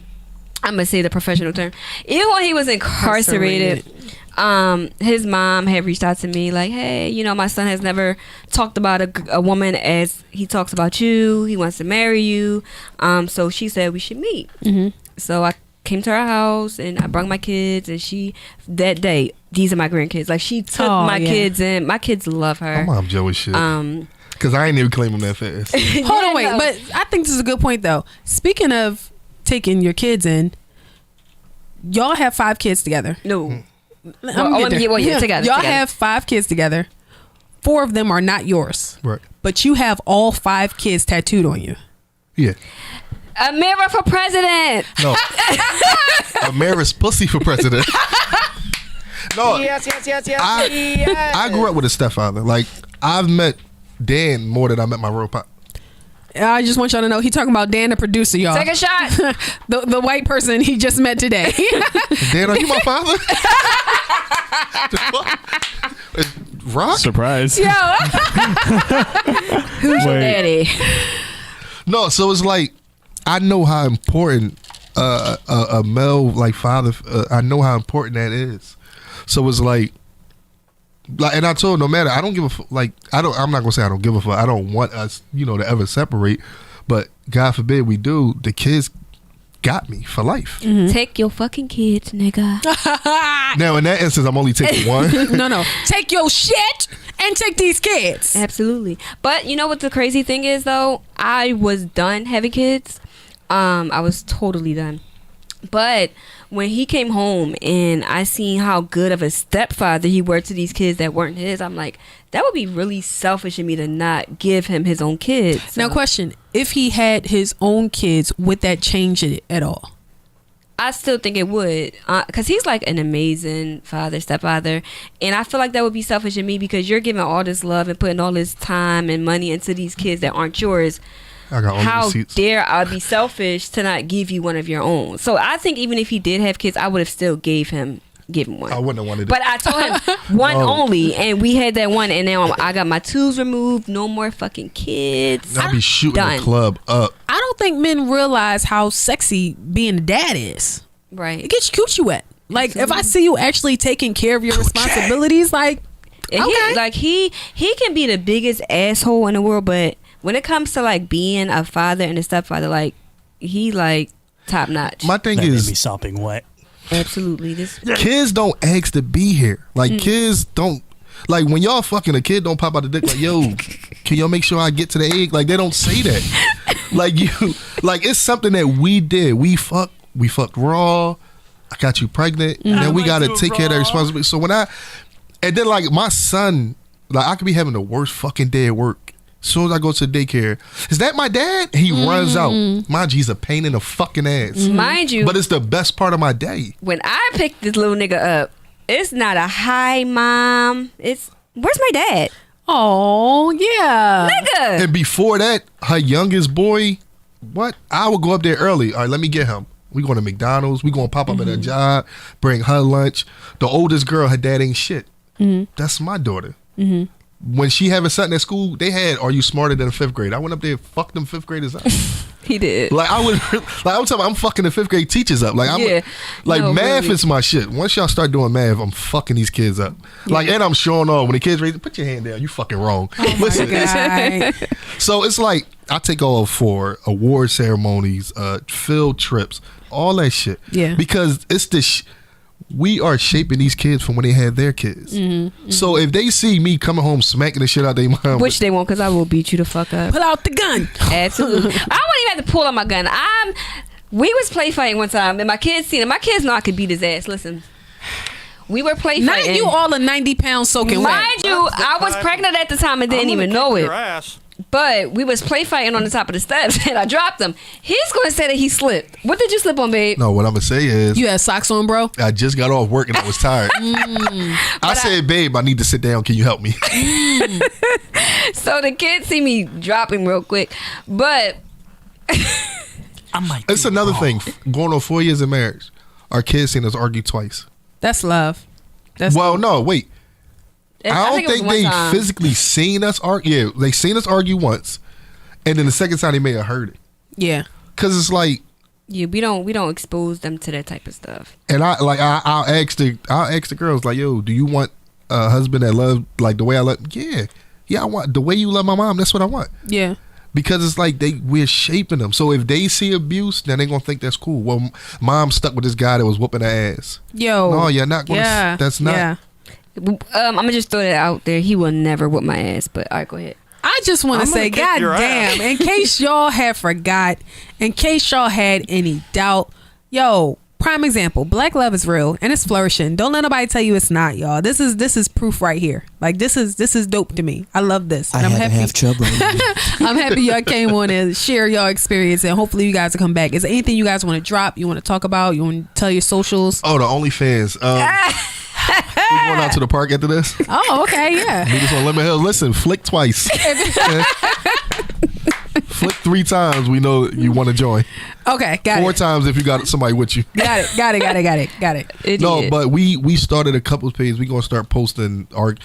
I'm gonna say the professional term. Even when he was incarcerated, his mom had reached out to me like, hey, you know, my son has never talked about a woman as he talks about you. He wants to marry you. So she said we should meet. Mm-hmm. So I came to her house and I brought my kids, and that day, these are my grandkids. Like, she took my kids in. My kids love her. my mom Joey shit. Because I ain't even claim him that fast. Hold on, wait. no. But I think this is a good point, though. Speaking of taking your kids in, y'all have 5 kids together. No. Together. Y'all have 5 kids together. 4 of them are not yours. Right. But you have all 5 kids tattooed on you. Yeah. Amira for president. No. Amira's pussy for president. No. Yes. I grew up with a stepfather. Like, I've met Dan more than I met my real pop. I just want y'all to know he talking about Dan, the producer, y'all. Take a shot. the white person he just met today. Dan, are you my father? The fuck? Rock? Surprise. Yo. Who's your daddy? No, so it's like, I know how important a male like father. I know how important that is. So it's like, and I told him, no matter, I don't give a fuck. Like, I'm not gonna say I don't give a fuck. I don't want us, to ever separate. But God forbid we do. The kids got me for life. Mm-hmm. Take your fucking kids, nigga. Now in that instance, I'm only taking one. No. Take your shit and take these kids. Absolutely. But you know what the crazy thing is, though? I was done having kids. I was totally done. But when he came home and I seen how good of a stepfather he were to these kids that weren't his, I'm like, that would be really selfish of me to not give him his own kids. So. Now, question: if he had his own kids, would that change it at all? I still think it would, because he's like an amazing stepfather, and I feel like that would be selfish of me because you're giving all this love and putting all this time and money into these kids that aren't yours. I got all the How receipts. dare I be selfish to not give you one of your own? So I think even if he did have kids, I would have still given one. I wouldn't have wanted it. But I told him one only, and we had that one, and now I got my tools removed. No more fucking kids. I'll be shooting Done. the club up. I don't think men realize how sexy being a dad is. Right. It gets your coochie wet. Like, if I see you actually taking care of your responsibilities, like, And okay. he can be the biggest asshole in the world, but when it comes to like being a father and a stepfather, like he like top notch. My thing That made is, me sopping wet. Absolutely. This kids don't ask to be here. Like, kids don't, like, when y'all fucking, a kid don't pop out the dick like, yo, can y'all make sure I get to the egg? Like, they don't say that. Like, it's something that we did. We fucked raw. I got you pregnant. And then we got to take care of that responsibility. So and then like my son, like, I could be having the worst fucking day at work. As soon as I go to the daycare, is that my dad? He runs out. Mind you, he's a pain in the fucking ass. Mind you, But it's the best part of my day. when I picked this little nigga up, it's not a hi mom. It's where's my dad? oh yeah, Nigga. And before that, her youngest boy, I would go up there early. All right, let me get him. We going to McDonald's. We going to pop up at her job, bring her lunch. The oldest girl, her dad ain't shit. That's my daughter. When she having something at school, they had, are you smarter than a 5th grade? I went up there and fucked them 5th graders up. He did. Like I'm talking. I'm fucking the 5th grade teachers up. Like math really. is my shit. Once y'all start doing math, I'm fucking these kids up. Like, and I'm showing off when the kids raise. Put your hand down. You fucking wrong. Oh Listen, my God. so it's like I take off for award ceremonies, field trips, all that shit. Yeah. Because it's we are shaping these kids from when they had their kids. So if they see me coming home smacking the shit out their mom, Which they won't, because I will beat you the fuck up. Pull out the gun. Absolutely. I wouldn't even have to pull out my gun. We was play fighting one time, and my kids seen it. My kids know I could beat his ass. Listen. We were play Not fighting. you all a 90 pounds soaking wet. Mind you, I was pregnant at the time and didn't even know it. Ass. But we was play fighting on the top of the steps, and I dropped him. He's going to say that he slipped. What did you slip on, babe? no, what I'm gonna say is You had socks on, bro? I just got off work and I was tired. I said, babe, I need to sit down. Can you help me? So the kids see me dropping real quick. But I might. It's be another wrong. thing. Going on 4 years of marriage, our kids seen us argue twice. That's love. That's Well, no, wait. I don't it was think one they time. physically seen us argue. Yeah, they seen us argue once, and then the second time they may have heard it. yeah. Cause it's like, Yeah, we don't expose them to that type of stuff. and I'll ask the girls like, yo, do you want a husband that love like the way I love? Yeah, I want the way you love my mom. That's what I want. Yeah. Because it's like we're shaping them. So if they see abuse, then they gonna think that's cool. Well, mom stuck with this guy that was whooping her ass. Yo. No, you're not gonna. Yeah. That's not. Yeah. I'm gonna just throw that out there. He will never whoop my ass. But all right, go ahead. I just want to I'm gonna say, kick God your damn, ass. in case y'all have forgot, in case y'all had any doubt, yo, prime example, black love is real and it's flourishing. Don't let nobody tell you it's not, y'all. This is proof right here. Like this is dope to me. I love this. And I'm happy. trouble. I'm happy y'all came on and share y'all experience, and hopefully you guys will come back. Is there anything you guys want to drop? You want to talk about? You want to tell your socials? Oh, the OnlyFans. We going out to the park after this? Oh, okay, yeah. We just on Lemon Hill. Listen, flick twice. Flick 3 times. We know you want to join. Okay, got 4 it. times if you got somebody with you. Got it. No, but we started a couples page. We gonna start posting our.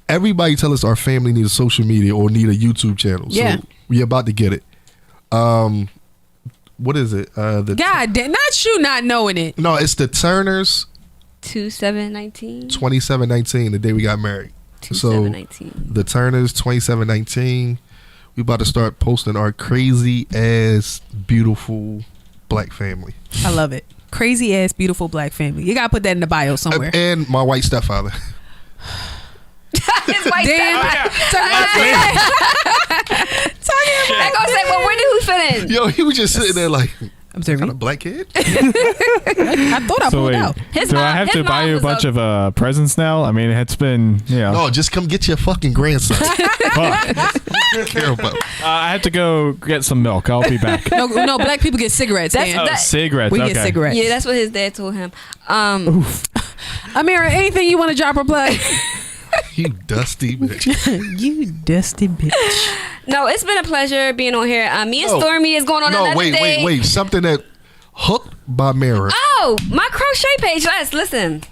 Everybody tell us our family needs social media or need a YouTube channel. Yeah. So we about to get it. What is it? The God damn, not you not knowing it. No, it's the Turners 2719. 2719. The day we got married. So 2719. the Turners 2719. We about to start posting our crazy ass beautiful black family I love it. Crazy ass beautiful black family. You gotta put that in the bio somewhere. and my white stepfather. His white Damn. I gonna say, well, where did he fit in? Yo, he was just sitting there like, I'm kind sorry. of black kid. I thought I So pulled wait, out. His do I mom- have his to buy mom you a was bunch a- of presents now? I mean, it's been, No, just come get your fucking grandson. fuck. Care about. I have to go get some milk. I'll be back. No, black people get cigarettes, That's- Dan. Oh, cigarettes. We okay. get cigarettes. Yeah, that's what his dad told him. Amira, anything you want to drop or plug? You dusty bitch. You dusty bitch. No, it's been a pleasure being on here. Me and No. Stormy is going on No, another day. wait. Something that hooked by mirror. Oh, my crochet page. Let's listen.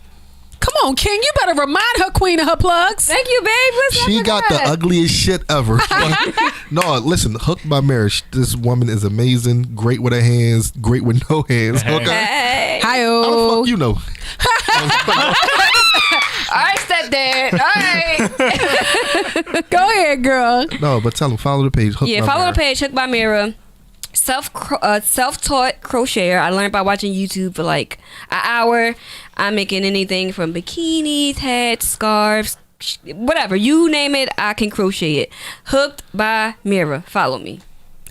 Come on, King. You better remind her queen of her plugs. Thank you, babe. Listen, I She got the forgot. ugliest shit ever. No, listen, hooked by marriage. This woman is amazing. Great with her hands. Great with no hands. Okay. Hey. Hi, How the oh. fuck you know? All right, stepdad. All right. Go ahead, girl. No, but tell them follow the page. Hooked Yeah, by follow Mirror. the page, Hooked by Mira. Self-taught crocheter. I learned by watching YouTube for like an hour. I'm making anything from bikinis, hats, scarves, whatever. You name it, I can crochet it. Hooked by Mira. Follow me.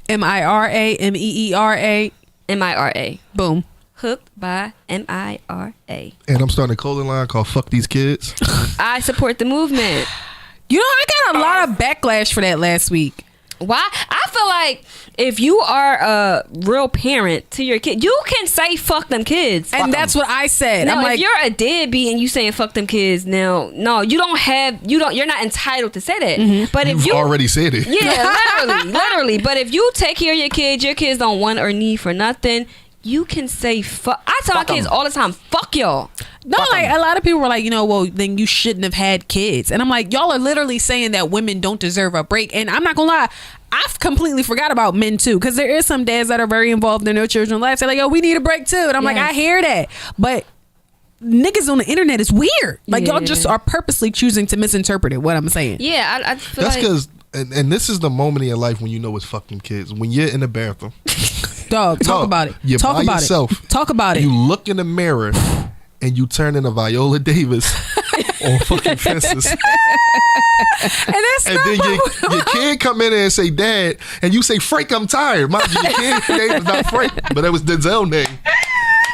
Mira, Meera. Mira. Boom. Hooked by Mira. And I'm starting a clothing line called Fuck These Kids. I support the movement. You know, I got a lot of backlash for that last week. Why? I feel like if you are a real parent to your kid, you can say fuck them kids. And that's what I said. Now, I'm if like, you're a deadbeat and you saying fuck them kids, now, no, you're not entitled to say that. But if You've you already said it. yeah, literally. But if you take care of your kids don't want or need for nothing, you can say fuck. I tell my Fuck 'em. kids all the time, fuck y'all. No, like a lot of people were like, well, then you shouldn't have had kids. And I'm like, y'all are literally saying that women don't deserve a break. And I'm not gonna lie, I've completely forgot about men too, because there is some dads that are very involved in their children's lives. They're like, yo, we need a break too. And I'm like, I hear that, but niggas on the internet is weird. Like y'all just are purposely choosing to misinterpret it. What I'm saying. Yeah, I feel That's like because, and this is the moment in your life when you know it's fucking kids. When you're in the bathroom, Dog, talk about it. You're Talk by about yourself. it. Talk about it. You look in the mirror and you turn into Viola Davis on fucking fences. And that's And not then your kid come in and say, Dad, and you say, Frank, I'm tired. Mind you, your kid's name is not Frank, but it was Denzel's name.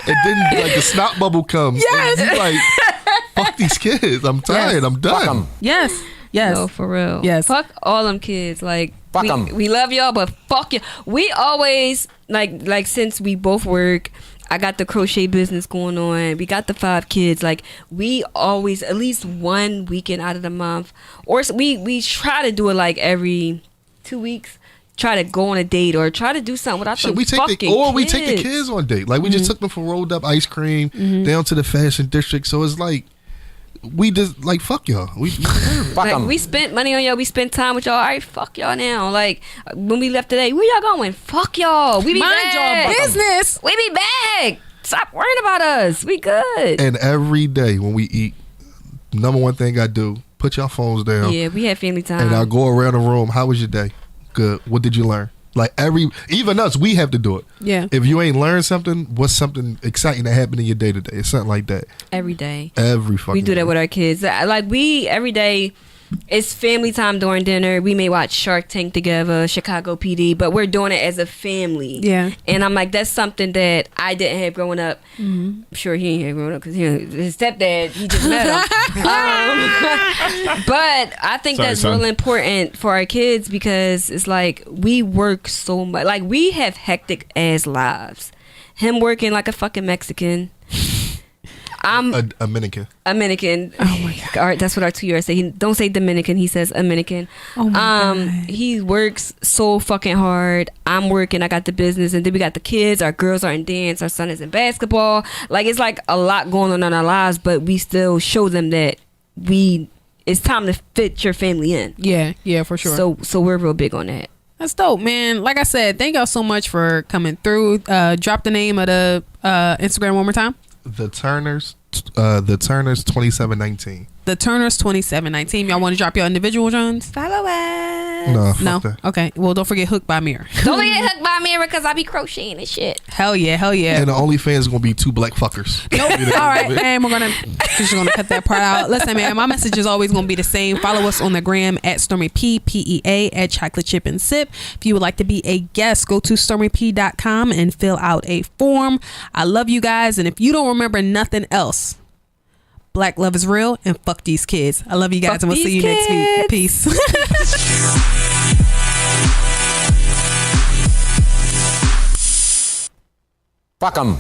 And then like the snot bubble comes. Yes. And you like, fuck these kids. I'm tired. I'm Fuck done. 'em. Yes. Yes. no, for real. Yes. Fuck all them kids. Like Fuck 'em. we love y'all, but fuck you. We always like since we both work. I got the crochet business going on. We got the 5 kids. Like we always at least one weekend out of the month, or we try to do it like every 2 weeks. Try to go on a date or try to do something without Shit, them we take fucking we take the kids. kids on date. Like we just took them for rolled up ice cream down to the fashion district. So it's like we just like fuck y'all. We deserve it. Fuck Like 'em. we spent money on y'all. We spent time with y'all. All right, fuck y'all now. Like when we left today, where y'all going? Fuck y'all. We be Mind back. your business. We be back. Stop worrying about us. We good. And every day when we eat, number one thing I do, put your phones down. Yeah, we had family time. And I'll go around the room. How was your day? Good. What did you learn? Like even us, we have to do it. Yeah. If you ain't learned something, what's something exciting that happened in your day to day? It's something like that. Every day. Every fucking We do that day. with our kids. Like we every day. It's family time during dinner. We may watch Shark Tank together, Chicago PD, but we're doing it as a family. Yeah. And I'm like, that's something that I didn't have growing up. I'm sure he ain't had growing up because his stepdad, he just met him. But I think Sorry, that's son. real important for our kids because it's like we work so much. Like we have hectic ass lives. Him working like a fucking Mexican. I'm a Dominican. Dominican. Oh my god! All right, that's what our 2-year-old say. He don't say Dominican. He says Dominican. Oh my God. He works so fucking hard. I'm working. I got the business, and then we got the kids. Our girls are in dance. Our son is in basketball. Like it's like a lot going on in our lives, but we still show them that it's time to fit your family in. Yeah, for sure. So we're real big on that. That's dope, man. Like I said, thank y'all so much for coming through. Drop the name of the Instagram one more time. The Turners 2719. The Turners 2719. Y'all want to drop your individual Jones? Follow us. No, fuck No. that. Okay. Well, don't forget Hooked by Mirror. Don't get hooked by Mira because I be crocheting and shit. Hell yeah. And the OnlyFans is gonna be 2 black fuckers. Nope. All right, and we're just gonna cut that part out. Listen, man, my message is always gonna be the same. Follow us on the gram at Stormy P PEA at Chocolate Chip and Sip. If you would like to be a guest, go to stormyp.com and fill out a form. I love you guys, and if you don't remember nothing else, black love is real, and fuck these kids. I love you guys, Fuck and we'll see you these next week. kids. Peace. Fuck 'em.